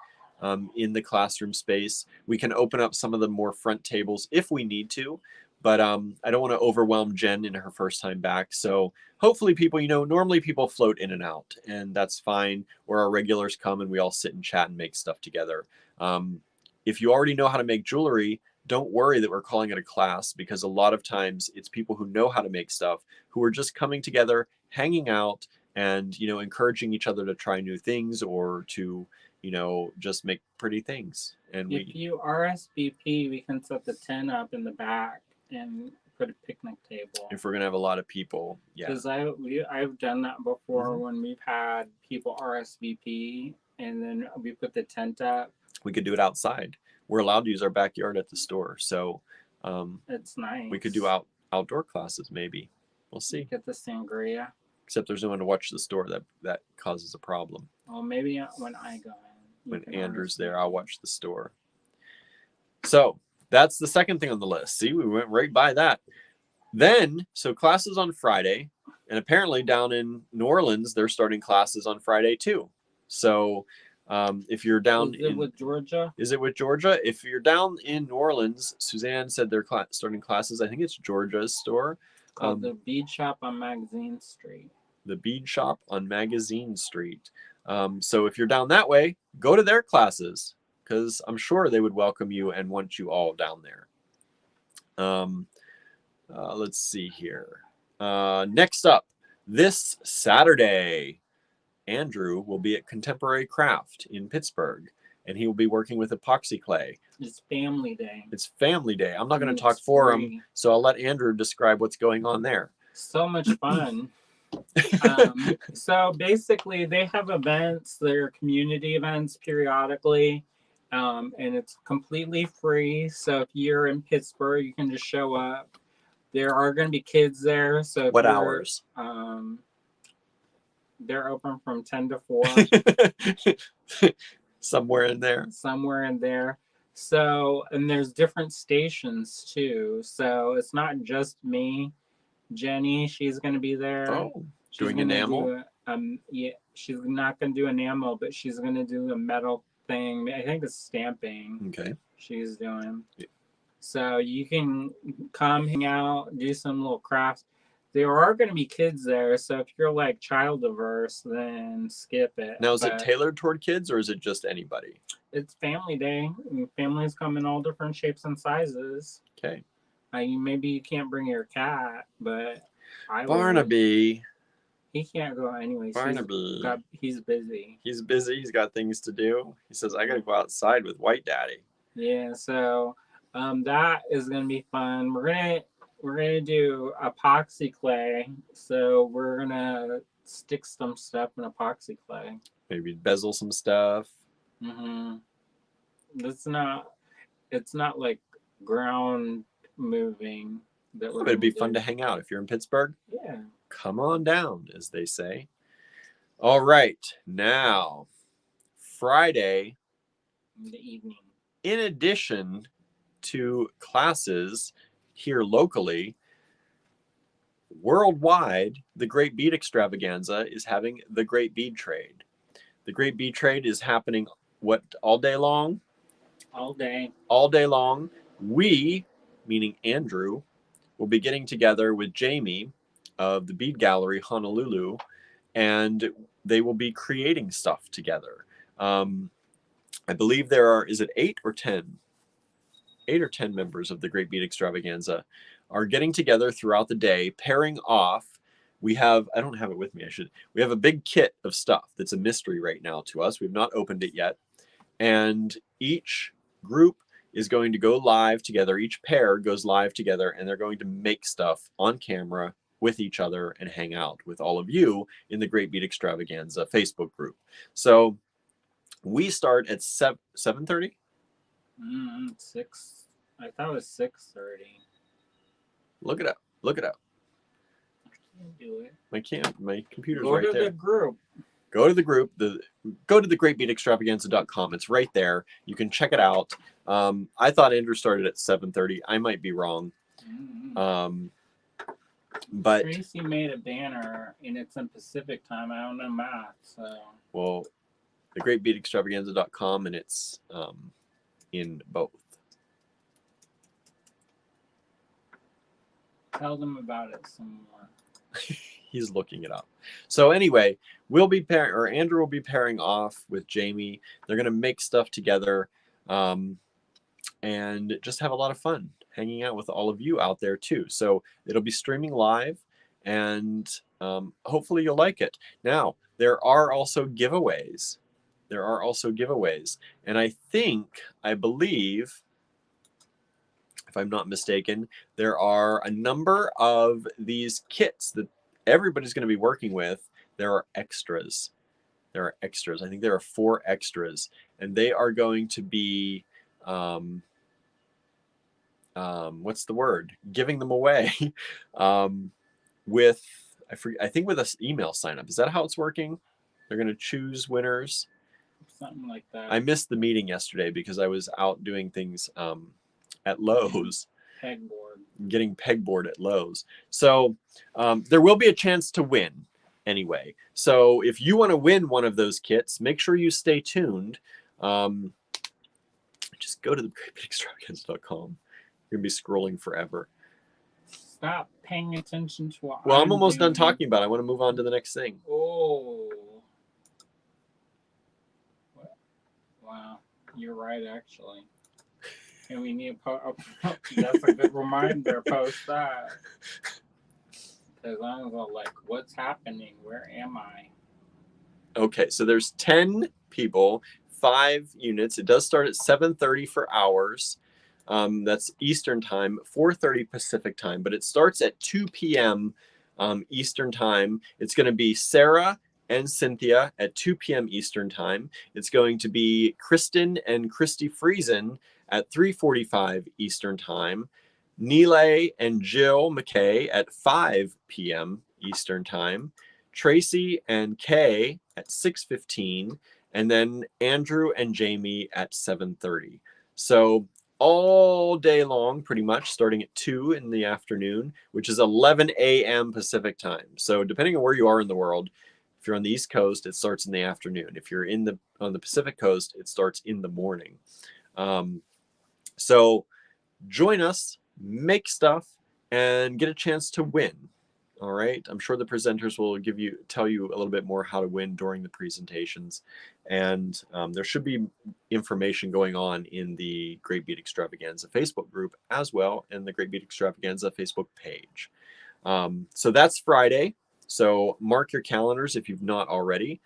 in the classroom space. We can open up some of the more front tables if we need to, but I don't want to overwhelm Jen in her first time back. So hopefully people, normally people float in and out, and that's fine, or our regulars come and we all sit and chat and make stuff together. If you already know how to make jewelry, don't worry that we're calling it a class, because a lot of times it's people who know how to make stuff who are just coming together, hanging out, and encouraging each other to try new things or to just make pretty things. And if you RSVP, we can set the tent up in the back and put a picnic table. If we're gonna have a lot of people, yeah. Because I've done that before when we've had people RSVP and then we put the tent up. We could do it outside. We're allowed to use our backyard at the store, so it's nice. We could do outdoor classes maybe. We'll see. Get the sangria. Except there's no one to watch the store. That causes a problem. Well, maybe when I go in. When Andrew's there, I'll watch the store. So that's the second thing on the list. See, we went right by that. Then, so classes on Friday, and apparently down in New Orleans, they're starting classes on Friday too. So if you're down with Georgia? Is it with Georgia? If you're down in New Orleans, Suzanne said they're starting classes. I think it's Georgia's store. Called the Bead Shop on Magazine Street. The Bead Shop on Magazine Street. So if you're down that way, go to their classes, because I'm sure they would welcome you and want you all down there. Let's see here. Next up, this Saturday, Andrew will be at Contemporary Craft in Pittsburgh, and he will be working with epoxy clay. It's family day. It's family day. I'm not going to talk for him, so I'll let Andrew describe what's going on there. So much fun. So basically, they have events. They're community events periodically, and it's completely free. So if you're in Pittsburgh, you can just show up. There are going to be kids there. So what hours? They're open from 10 to 4. Somewhere in there. Somewhere in there. So, and there's different stations too. So it's not just me. Jenny, she's going to be there. Oh, doing enamel? Yeah, she's not going to do enamel, but she's going to do a metal thing. I think it's stamping. Okay. She's doing. Yeah. So you can come hang out, do some little crafts. There are going to be kids there, so if you're like child averse, then skip it. Now, is it tailored toward kids, or is it just anybody? It's family day. Families come in all different shapes and sizes. Okay. Maybe you can't bring your cat, but Barnaby. He can't go anyways. Barnaby. He's busy. He's busy. He's got things to do. He says, I got to go outside with White Daddy. Yeah, so that is going to be fun. We're gonna do epoxy clay. So we're gonna stick some stuff in epoxy clay. Maybe bezel some stuff. It's not like ground moving. It'd be fun to hang out if you're in Pittsburgh. Yeah. Come on down, as they say. All right, now Friday in the evening. In addition to classes here locally, worldwide, the Great Bead Extravaganza is having the Great Bead Trade. The Great Bead Trade is happening all day long? All day. All day long. We, meaning Andrew, will be getting together with Jamie of the Bead Gallery Honolulu, and they will be creating stuff together. I believe is it 8 or 10? 8 or 10 members of the Great Bead Extravaganza are getting together throughout the day, pairing off. I don't have it with me, we have a big kit of stuff that's a mystery right now to us. We've not opened it yet. And each group is going to go live together. Each pair goes live together, and they're going to make stuff on camera with each other and hang out with all of you in the Great Bead Extravaganza Facebook group. So we start at 7:30. 6. I thought it was 6:30. Look it up. Look it up. I can't do it. My computer's Go right there. to the group. Go to the group. Go to the greatbeatextravaganza.com. It's right there. You can check it out. I thought Andrew started at 7:30. I might be wrong. But Tracy made a banner and it's in Pacific time. I don't know math, so. Well, the greatbeatextravaganza.com, and it's in both. Tell them about it some more. He's looking it up. So anyway, Andrew will be pairing off with Jamie. They're going to make stuff together and just have a lot of fun hanging out with all of you out there too. So it'll be streaming live, and hopefully you'll like it. Now, there are also giveaways. And I believe, if I'm not mistaken, there are a number of these kits that everybody's going to be working with. There are extras. I think there are 4 extras, and they are going to be, what's the word? Giving them away with, I think with an email sign up. Is that how it's working? They're going to choose winners. Something like that. I missed the meeting yesterday because I was out doing things at Lowe's. Pegboard. Getting pegboard at Lowe's. So there will be a chance to win anyway. So if you want to win one of those kits, make sure you stay tuned. Just go to the greatbeatextravaganza.com. You're going to be scrolling forever. Stop paying attention to what I'm almost done talking about it. I want to move on to the next thing. Oh. Wow. You're right, actually. And we need that's a good reminder. Post that. Because I was like, what's happening? Where am I? Okay, so there's 10 people, 5 units. It does start at 7:30 for hours. That's Eastern time, 4:30 Pacific time, but it starts at 2 p.m. Eastern time. It's going to be Sarah and Cynthia at 2 p.m. Eastern time. It's going to be Kristen and Christy Friesen at 3:45 Eastern time. Neelay and Jill McKay at 5 p.m. Eastern time. Tracy and Kay at 6:15, and then Andrew and Jamie at 7:30. So all day long, pretty much, starting at 2 in the afternoon, which is 11 a.m. Pacific time. So depending on where you are in the world, if you're on the East Coast, it starts in the afternoon. If you're on the Pacific Coast, it starts in the morning. So join us, make stuff, and get a chance to win. All right. I'm sure the presenters will tell you a little bit more how to win during the presentations. And there should be information going on in the Great Bead Extravaganza Facebook group as well, and the Great Bead Extravaganza Facebook page. So that's Friday. So mark your calendars if you've not already.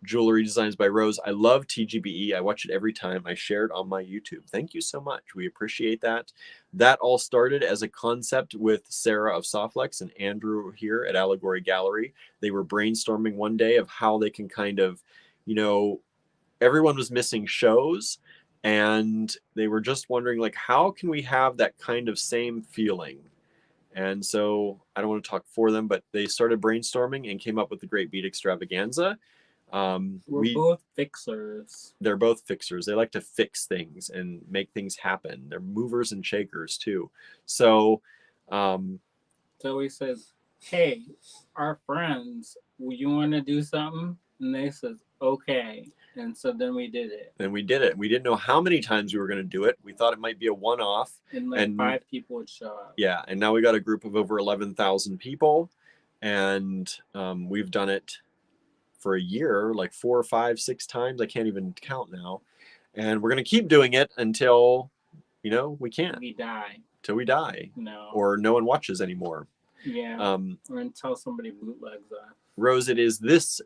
Jewelry Designs by Rose. I love TGBE. I watch it every time. I share it on my YouTube. Thank you so much. We appreciate that. That all started as a concept with Sarah of Softlex and Andrew here at Allegory Gallery. They were brainstorming one day of how they can kind of, everyone was missing shows, and they were just wondering, like, how can we have that kind of same feeling? And so I don't want to talk for them, but they started brainstorming and came up with the Great Bead Extravaganza. We're both fixers. They're both fixers. They like to fix things and make things happen. They're movers and shakers too. So So he says, "Hey, our friends, you want to do something?" And they says, "Okay." And so then we did it. And we did it. We didn't know how many times we were going to do it. We thought it might be a one-off. And like 5 people would show up. Yeah, and now we got a group of over 11,000 people, and we've done it for a year, like 4 or 5, 6 times. I can't even count now. And we're going to keep doing it until, we can't. We die. Till we die. No. Or no one watches anymore. Yeah. Or until somebody bootlegs us. Rose, it is this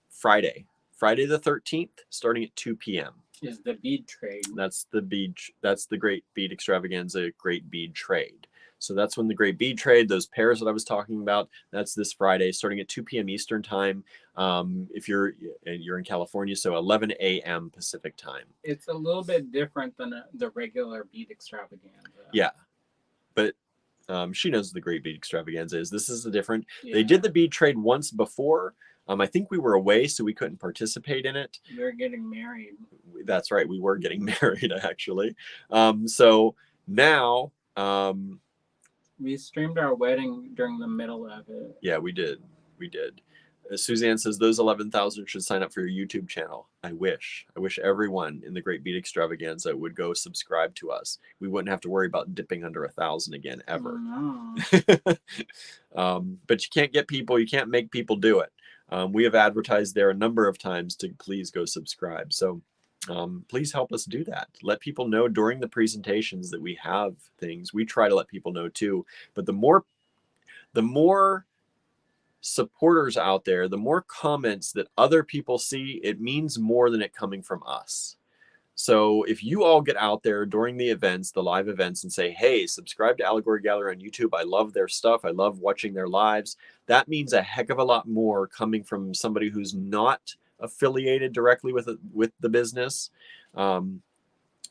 Friday the 13th, starting at 2 p.m. Is the bead trade. That's the Great Bead Extravaganza, Great Bead Trade. So that's when the Great Bead Trade, those pairs that I was talking about, that's this Friday, starting at 2 p.m. Eastern Time. If you're in California, so 11 a.m. Pacific Time. It's a little bit different than the regular bead extravaganza. Yeah, but she knows the Great Bead Extravaganza is. This is the different. Yeah. They did the bead trade once before. I think we were away, so we couldn't participate in it. We were getting married. That's right. We were getting married, actually. So now... we streamed our wedding during the middle of it. Yeah, we did. Suzanne says those 11,000 should sign up for your YouTube channel. I wish everyone in the Great Bead Extravaganza would go subscribe to us. We wouldn't have to worry about dipping under 1,000 again, ever. But you can't get people, you can't make people do it. We have advertised there a number of times to please go subscribe. So please help us do that. Let people know during the presentations that we have things. We try to let people know too. But the more supporters out there, the more comments that other people see, it means more than it coming from us. So if you all get out there during the events, the live events, and say, hey, subscribe to Allegory Gallery on YouTube. I love their stuff. I love watching their lives. That means a heck of a lot more coming from somebody who's not affiliated directly with the business.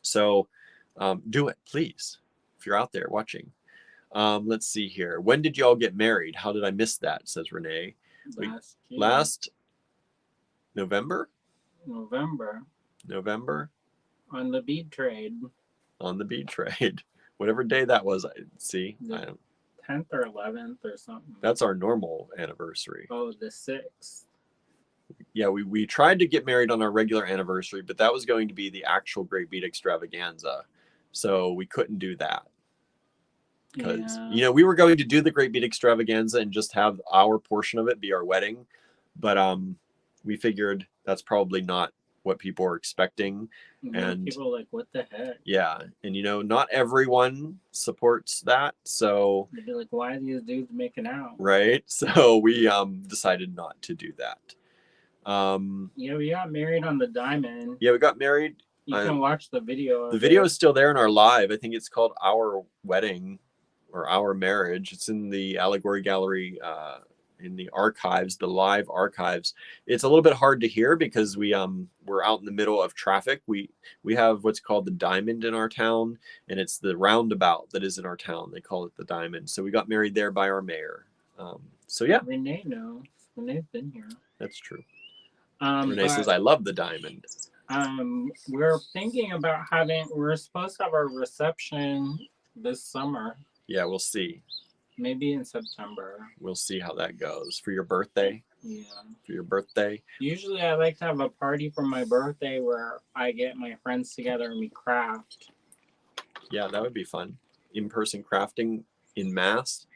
So do it, please, if you're out there watching. Let's see here. When did y'all get married? How did I miss that? Says Renee. Last November? November. On the bead trade. Whatever day that was, I don't 10th or 11th or something. That's our normal anniversary. Oh, the 6th. Yeah, we tried to get married on our regular anniversary, but that was going to be the actual Great Bead Extravaganza. So we couldn't do that. Because, we were going to do the Great Bead Extravaganza and just have our portion of it be our wedding. But we figured that's probably not what people are expecting. And people are like, what the heck? Yeah. And, not everyone supports that. So they'd be like, why are these dudes making out? Right. So we decided not to do that. We got married on the diamond. Yeah, we got married. You can watch the video. The video is still there in our live. I think it's called Our Wedding or Our Marriage. It's in the Allegory Gallery, in the archives, the live archives. It's a little bit hard to hear because we're out in the middle of traffic. We have what's called the Diamond in our town, and it's the roundabout that is in our town. They call it the Diamond. So we got married there by our mayor. So yeah. Renee knows. Renee's been here. That's true. Renee says, I love the Diamond. We're thinking about we're supposed to have our reception this summer. Yeah, we'll see. Maybe in September. We'll see how that goes. For your birthday? Yeah. For your birthday? Usually I like to have a party for my birthday where I get my friends together and we craft. Yeah, that would be fun. In-person crafting in mass?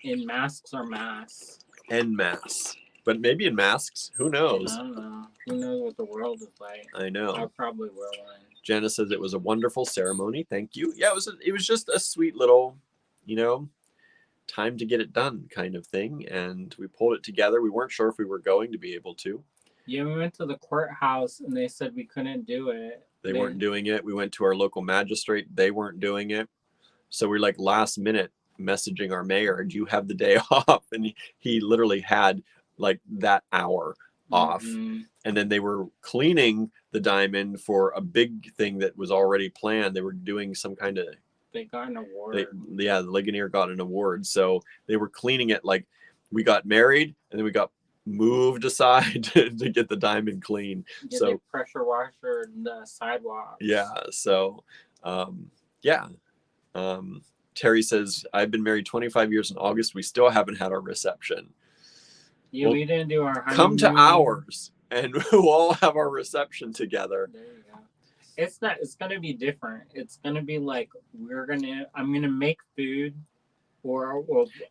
In masks or mass? En masse. But maybe in masks. Who knows? I don't know. Who knows what the world is like? I know. I probably will. Jenna says it was a wonderful ceremony. Thank you. Yeah, it was just a sweet little, time to get it done kind of thing. And we pulled it together. We weren't sure if we were going to be able to. Yeah, we went to the courthouse and they said we couldn't do it. They weren't doing it. We went to our local magistrate. They weren't doing it. So we're like last minute messaging our mayor, do you have the day off? And he literally had like that hour off. Mm-hmm. And then they were cleaning the diamond for a big thing that was already planned. They were doing some kind of... They got an award. The Ligonier got an award. So they were cleaning it like we got married and then we got moved aside to get the diamond clean. Get so the pressure washer and the sidewalk. Yeah. So, yeah. Terry says, I've been married 25 years in August. We still haven't had our reception. Yeah, we didn't do our honeymoon. Come to ours and we'll all have our reception together. There you go. It's going to be different. It's going to be like, I'm going to make food.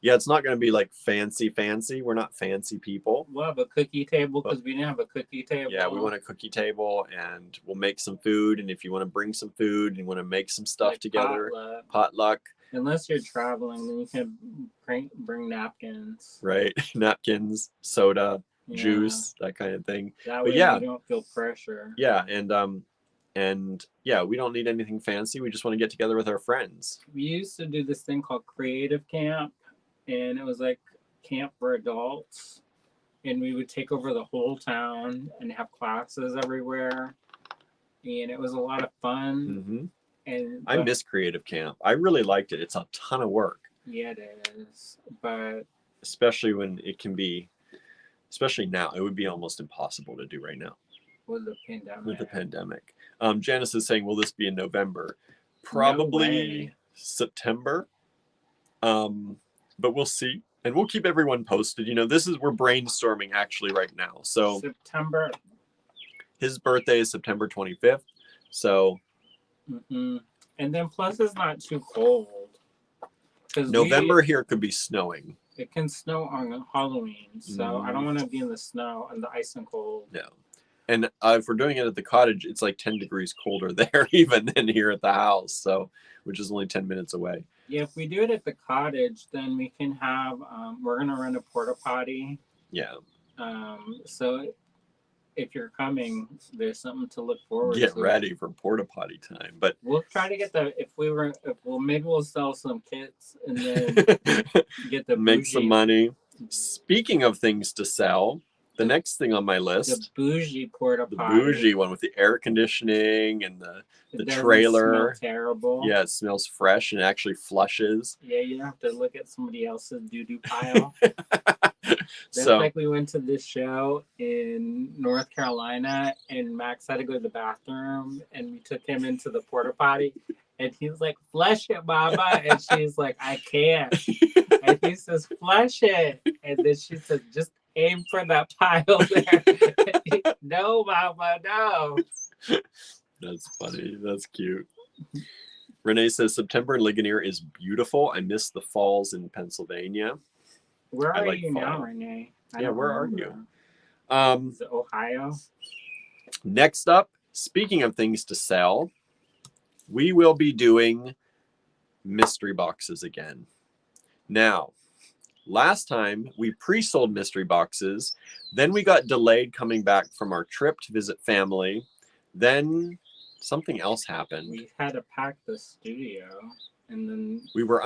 Yeah, it's not going to be like fancy. We're not fancy people. We'll have a cookie table because we didn't have a cookie table. Yeah, we want a cookie table, and we'll make some food. And if you want to bring some food and you want to make some stuff like together, potluck. Unless you're traveling, then you can bring napkins. Right, napkins, soda, juice, that kind of thing. That way you don't feel pressure. Yeah, and yeah, we don't need anything fancy. We just want to get together with our friends. We used to do this thing called Creative Camp, and it was like camp for adults. And we would take over the whole town and have classes everywhere. And it was a lot of fun. Mm-hmm. I miss Creative Camp. I really liked it. It's a ton of work. Yeah, it is. But especially when it can be, especially now, it would be almost impossible to do right now. With the pandemic. Janice is saying, will this be in November? Probably September. But we'll see. And we'll keep everyone posted. You know, we're brainstorming actually right now. So September. His birthday is September 25th. So. Mm-hmm. And then plus it's not too cold. November here could be snowing. It can snow on Halloween. So I don't want to be in the snow and the ice and cold. No. And if we're doing it at the cottage, it's like 10 degrees colder there even than here at the house. So, which is only 10 minutes away. Yeah, if we do it at the cottage, then we can have, we're going to rent a porta potty. Yeah. So if you're coming, there's something to look forward to. Get ready for porta potty time. But we'll try to get maybe we'll sell some kits and then get the make some money. Speaking of things to sell, the next thing on my list, the bougie porta potty. The bougie one with the air conditioning and the trailer. Smell terrible. Yeah, it smells fresh and actually flushes. Yeah, you don't have to look at somebody else's doo-doo pile. That's like we went to this show in North Carolina and Max had to go to the bathroom and we took him into the porta potty and he's like, flush it, Mama. And she's like, I can't. And he says, flush it. And then she says, just aim for that pile there. No, Mama, no. That's funny. That's cute. Renee says September in Ligonier is beautiful. I miss the falls in Pennsylvania. Where are you now, Renee? Yeah, where are you? Is it Ohio? Next up, speaking of things to sell, we will be doing mystery boxes again. Now, last time we pre-sold mystery boxes, then we got delayed coming back from our trip to visit family. Then something else happened. We had to pack the studio and then we were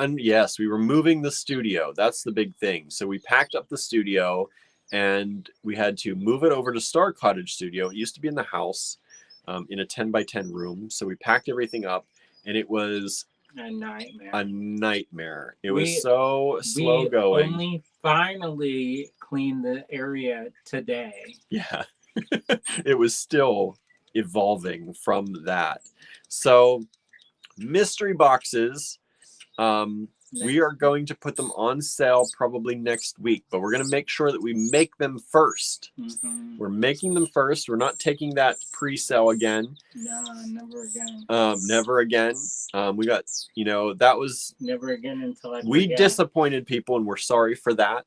moving the studio. That's the big thing. So we packed up the studio and we had to move it over to Star Cottage Studio. It used to be in the house in a 10 by 10 room. So we packed everything up and it was a nightmare. It was so slow going. We only finally cleaned the area today. Yeah. It was still evolving from that. So mystery boxes, we are going to put them on sale probably next week, but we're going to make sure that we make them first. Mm-hmm. We're making them first. We're not taking that pre-sale again. No, never again. Never again. We got, that was never again until we disappointed people and we're sorry for that.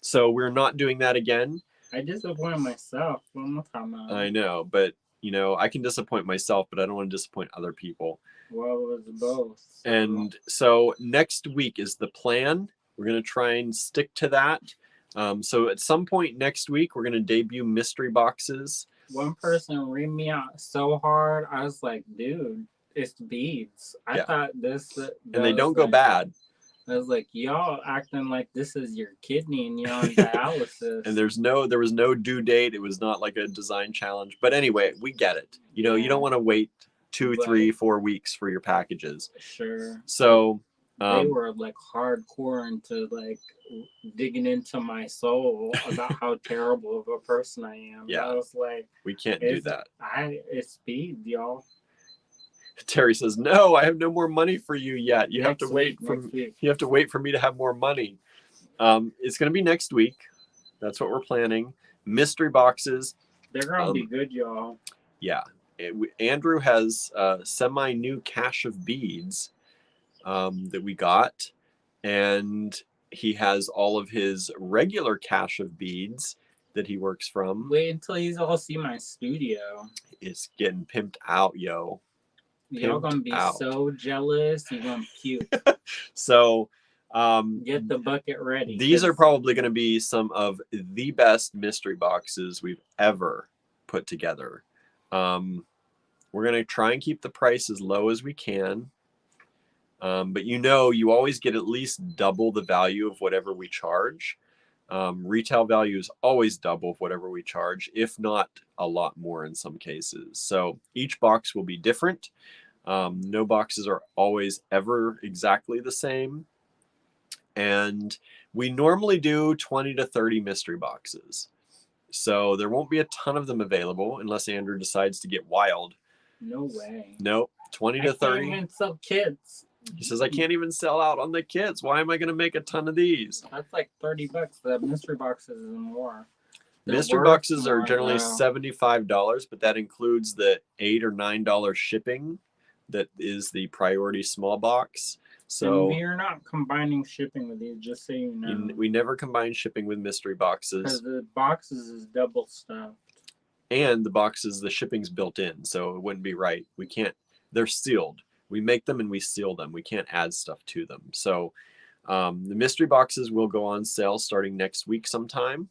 So we're not doing that again. I disappointed myself. I know, but I can disappoint myself, but I don't want to disappoint other people. Well, it was both. And so next week is the plan. We're going to try and stick to that. So at some point next week, we're going to debut mystery boxes. One person read me out so hard. I was like, dude, it's beads. I thought this. And they don't go bad. I was like, y'all acting like this is your kidney and you're on dialysis. And there was no due date. It was not like a design challenge. But anyway, we get it. You don't want to wait 2, 3, 4 weeks for your packages. Sure. So they were like hardcore into like digging into my soul about how terrible of a person I am. Yeah. I was like, we can't do that. It's speed, y'all. Terry says, no, I have no more money for you yet. You have to wait next week. You have to wait for me to have more money. It's going to be next week. That's what we're planning. Mystery boxes. They're going to be good, y'all. Yeah. Andrew has a semi-new cache of beads that we got. And he has all of his regular cache of beads that he works from. Wait until you all see my studio. It's getting pimped out, yo. Y'all gonna be so jealous. You're gonna puke. So get the bucket ready. These are probably going to be some of the best mystery boxes we've ever put together. We're going to try and keep the price as low as we can. But you always get at least double the value of whatever we charge. Retail value is always double of whatever we charge, if not a lot more in some cases. So each box will be different. No boxes are always ever exactly the same. And we normally do 20 to 30 mystery boxes. So there won't be a ton of them available unless Andrew decides to get wild. No way. Nope. 20 to 30. I can't even sell kits. He says, I can't even sell out on the kits. Why am I going to make a ton of these? That's like $30. The mystery boxes is more. Mystery boxes are generally $75, but that includes the $8 or $9 shipping that is the priority small box. So and we are not combining shipping with these, just so you know. We never combine shipping with mystery boxes. Because the boxes is double stuffed. And the shipping's built in, so it wouldn't be right. We can't, they're sealed. We make them and we seal them. We can't add stuff to them. So the mystery boxes will go on sale starting next week sometime.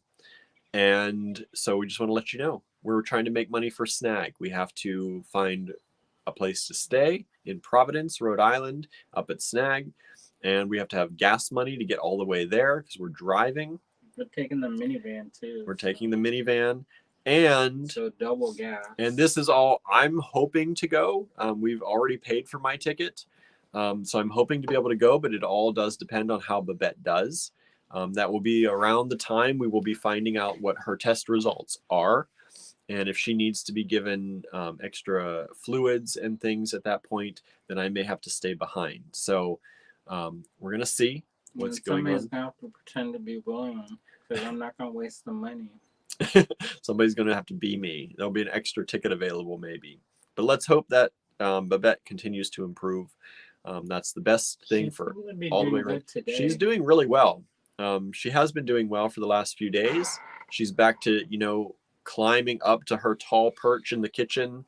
And so we just want to let you know, we're trying to make money for Snag. We have to find a place to stay in Providence, Rhode Island, up at Snag. And we have to have gas money to get all the way there because we're driving. We're taking the minivan too. We're taking the minivan. And so double gas. And this is all I'm hoping to go. We've already paid for my ticket. So I'm hoping to be able to go, but it all does depend on how Babette does. That will be around the time we will be finding out what her test results are. And if she needs to be given extra fluids and things at that point, then I may have to stay behind. So we're going to see what's going on. Somebody's going to have to pretend to be willing because I'm not going to waste the money. Somebody's going to have to be me. There'll be an extra ticket available maybe. But let's hope that Babette continues to improve. That's the best thing for all the way around. She's doing really well. She has been doing well for the last few days. She's back to, climbing up to her tall perch in the kitchen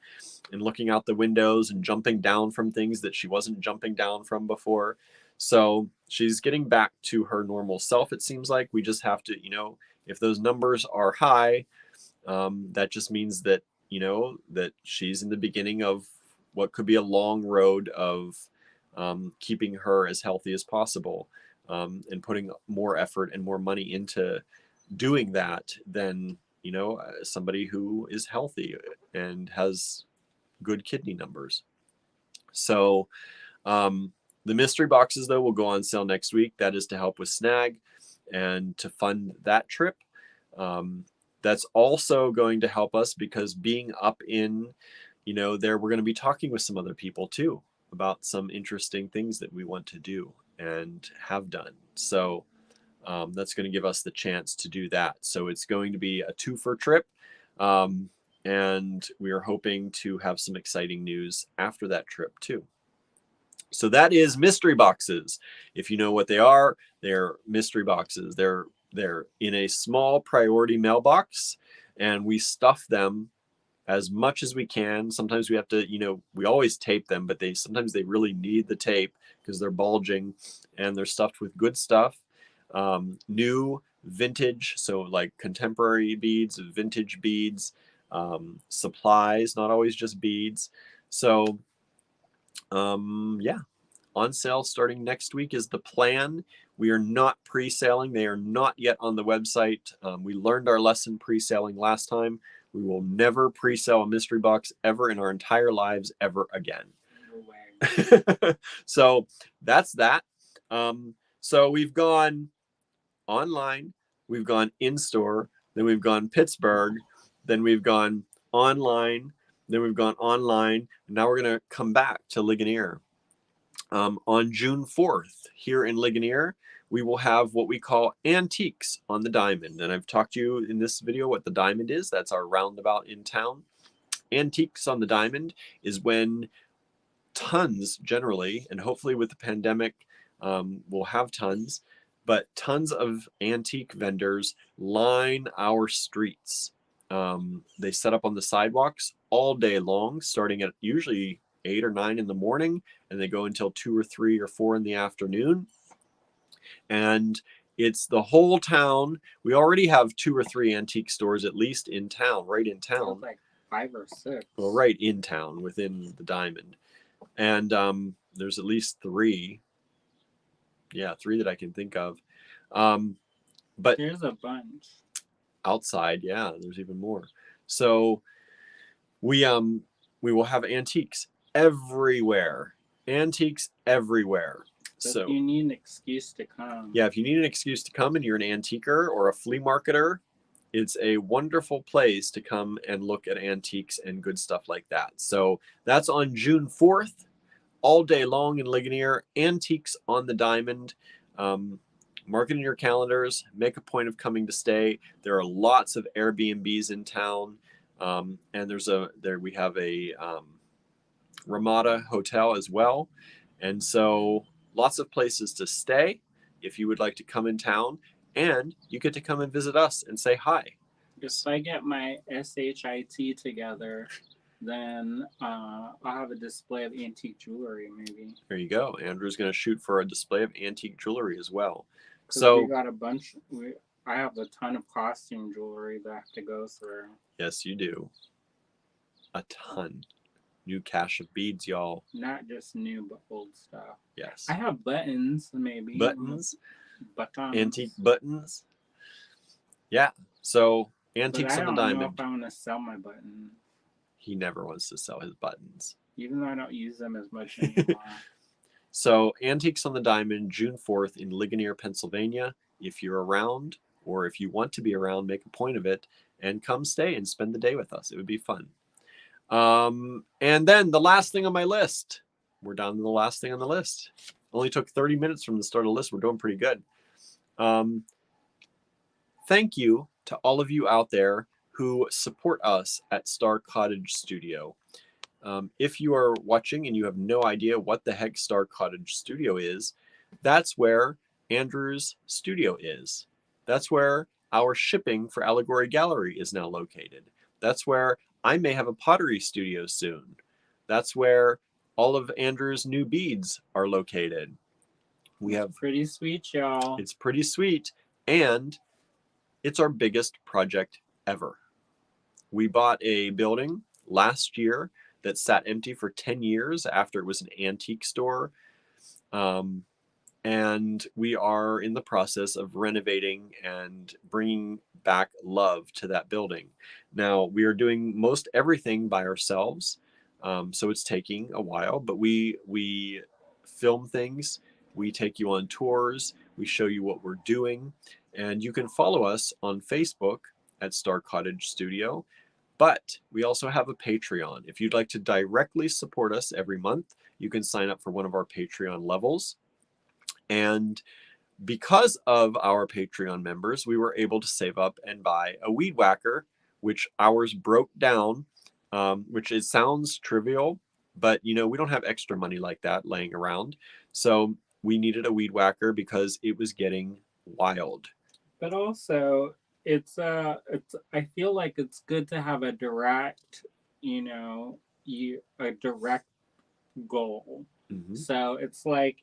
and looking out the windows and jumping down from things that she wasn't jumping down from before. So she's getting back to her normal self, it seems like. We just have to, if those numbers are high, that just means that, that she's in the beginning of what could be a long road of keeping her as healthy as possible and putting more effort and more money into doing that than, somebody who is healthy and has good kidney numbers. So the mystery boxes, though, will go on sale next week. That is to help with Snag and to fund that trip. That's also going to help us because being up in, there, we're going to be talking with some other people too about some interesting things that we want to do and have done. So that's going to give us the chance to do that. So it's going to be a twofer trip. And we are hoping to have some exciting news after that trip too. So that is mystery boxes. If you know what they are, they're mystery boxes. They're in a small priority mailbox and we stuff them as much as we can. Sometimes we have to, we always tape them, but sometimes they really need the tape because they're bulging and they're stuffed with good stuff. New, vintage, so like contemporary beads, vintage beads, supplies, not always just beads. So yeah, on sale starting next week is the plan. We are not pre-selling. They are not yet on the website. We learned our lesson pre-selling last time. We will never pre-sell a mystery box ever in our entire lives ever again. No way. So that's that. So we've gone online, we've gone in-store, then we've gone Pittsburgh, then we've gone online, Then we've gone online. And now we're going to come back to Ligonier. On June 4th, here in Ligonier, we will have what we call Antiques on the Diamond. And I've talked to you in this video what the Diamond is. That's our roundabout in town. Antiques on the Diamond is when tons, generally, and hopefully with the pandemic, we'll have tons, but tons of antique vendors line our streets. They set up on the sidewalks all day long, starting at usually 8 or 9 in the morning, and they go until 2 or 3 or 4 in the afternoon. And it's the whole town. We already have 2 or 3 antique stores at least in town, right in town. Like 5 or 6. Well, right in town within the Diamond. And there's at least 3. Yeah, 3 that I can think of. But there's a bunch outside. Yeah, there's even more. So we will have antiques everywhere. Antiques everywhere. So you need an excuse to come. Yeah, if you need an excuse to come and you're an antiquer or a flea marketer, it's a wonderful place to come and look at antiques and good stuff like that. So that's on June 4th, all day long in Ligonier. Antiques on the Diamond. Mark it in your calendars. Make a point of coming to stay. There are lots of Airbnbs in town, and we have a Ramada hotel as well, and so lots of places to stay if you would like to come in town, and you get to come and visit us and say hi. If I get my SHIT together, then I'll have a display of antique jewelry, maybe. There you go. Andrew's going to shoot for a display of antique jewelry as well. So we got a bunch. I have a ton of costume jewelry that I have to go through. Yes, you do. A ton. New cache of beads, y'all. Not just new, but old stuff. Yes. I have buttons, maybe. Buttons? Buttons. Antique buttons? Yeah. So, antiques on the Diamond. I don't know if I want to sell my buttons. He never wants to sell his buttons. Even though I don't use them as much anymore. So, Antiques on the Diamond, June 4th in Ligonier, Pennsylvania. If you're around, or if you want to be around, make a point of it and come stay and spend the day with us. It would be fun. And then the last thing on my list. We're down to the last thing on the list. Only took 30 minutes from the start of the list. We're doing pretty good. Thank you to all of you out there who support us at Star Cottage Studio. If you are watching and you have no idea what the heck Star Cottage Studio is, that's where Andrew's studio is. That's where our shipping for Allegory Gallery is now located. That's where I may have a pottery studio soon. That's where all of Andrew's new beads are located. It's pretty sweet, y'all. It's pretty sweet, and it's our biggest project ever. We bought a building last year that sat empty for 10 years after it was an antique store. And we are in the process of renovating and bringing back love to that building. Now, we are doing most everything by ourselves, so it's taking a while, but we film things, we take you on tours, we show you what we're doing, and you can follow us on Facebook at Star Cottage Studio. But we also have a Patreon. If you'd like to directly support us every month, you can sign up for one of our Patreon levels. And because of our Patreon members, we were able to save up and buy a weed whacker, which ours broke down, which sounds trivial, but we don't have extra money like that laying around. So we needed a weed whacker because it was getting wild. But also, I feel like it's good to have a direct, a direct goal. Mm-hmm. So it's like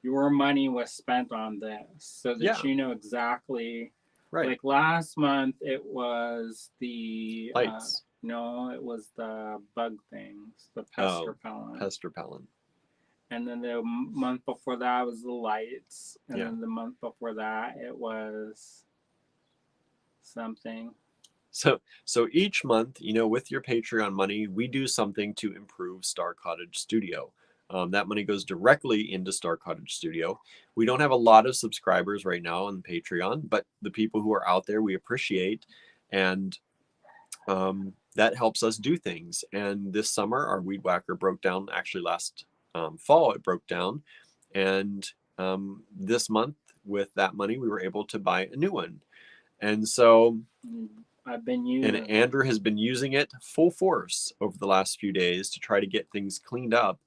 your money was spent on this, so that you know exactly. Right. Like last month, it was the lights. No, it was the bug things, the pest repellent. Pest repellent. And then the month before that was the lights. And then the month before that, it was something. So each month, with your Patreon money, we do something to improve Star Cottage Studio. That money goes directly into Star Cottage Studio. We don't have a lot of subscribers right now on Patreon, but the people who are out there, we appreciate. And that helps us do things. And this summer, our weed whacker broke down. Actually, last fall, it broke down. And this month, with that money, we were able to buy a new one. And so I've been using and Andrew has been using it full force over the last few days to try to get things cleaned up,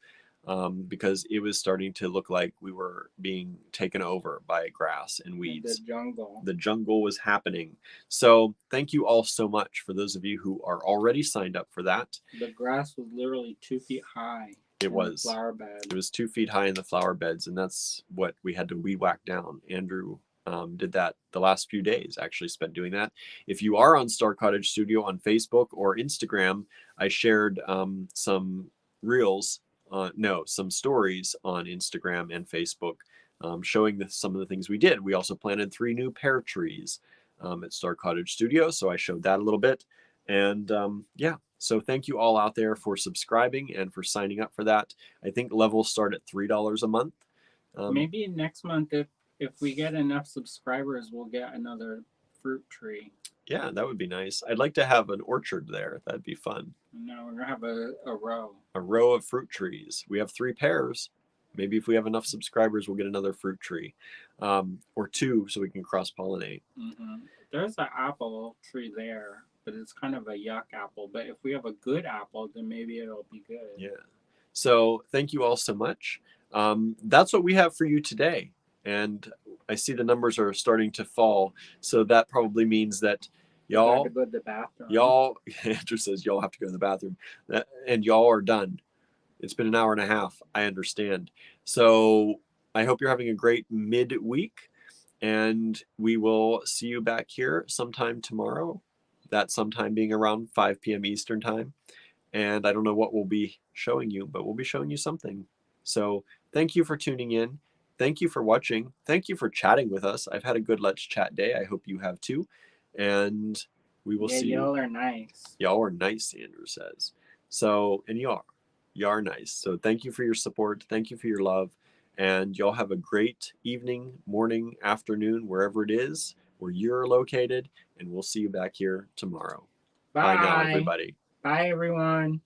because it was starting to look like we were being taken over by grass and weeds. The jungle. The jungle was happening. So thank you all so much for those of you who are already signed up for that. The grass was literally 2 feet high. It was. Flower bed. It was 2 feet high in the flower beds, and that's what we had to weed whack down. Andrew did that the last few days, actually spent doing that. If you are on Star Cottage Studio on Facebook or Instagram, I shared some reels, some stories on Instagram and Facebook, showing some of the things we did. We also planted 3 new pear trees at Star Cottage Studio, so I showed that a little bit. And yeah, so thank you all out there for subscribing and for signing up for that. I think levels start at $3 a month. Maybe next month, if we get enough subscribers, we'll get another fruit tree. Yeah, that would be nice. I'd like to have an orchard there. That'd be fun. No, we're gonna have a row. A row of fruit trees. We have 3 pairs. Maybe if we have enough subscribers, we'll get another fruit tree, or 2, so we can cross pollinate. Mm-hmm. There's an apple tree there, but it's kind of a yuck apple. But if we have a good apple, then maybe it'll be good. Yeah. So thank you all so much. That's what we have for you today. And I see the numbers are starting to fall. So that probably means that y'all have to go to the bathroom. Andrew says y'all have to go to the bathroom. And y'all are done. It's been an hour and a half. I understand. So I hope you're having a great midweek. And we will see you back here sometime tomorrow. That sometime being around 5 p.m. Eastern time. And I don't know what we'll be showing you, but we'll be showing you something. So thank you for tuning in. Thank you for watching. Thank you for chatting with us. I've had a good Let's Chat day. I hope you have too. And we will see you. Y'all are nice. Y'all are nice, Andrew says. So, and you are nice. So thank you for your support. Thank you for your love. And y'all have a great evening, morning, afternoon, wherever it is where you're located. And we'll see you back here tomorrow. Bye now, everybody. Bye, everyone.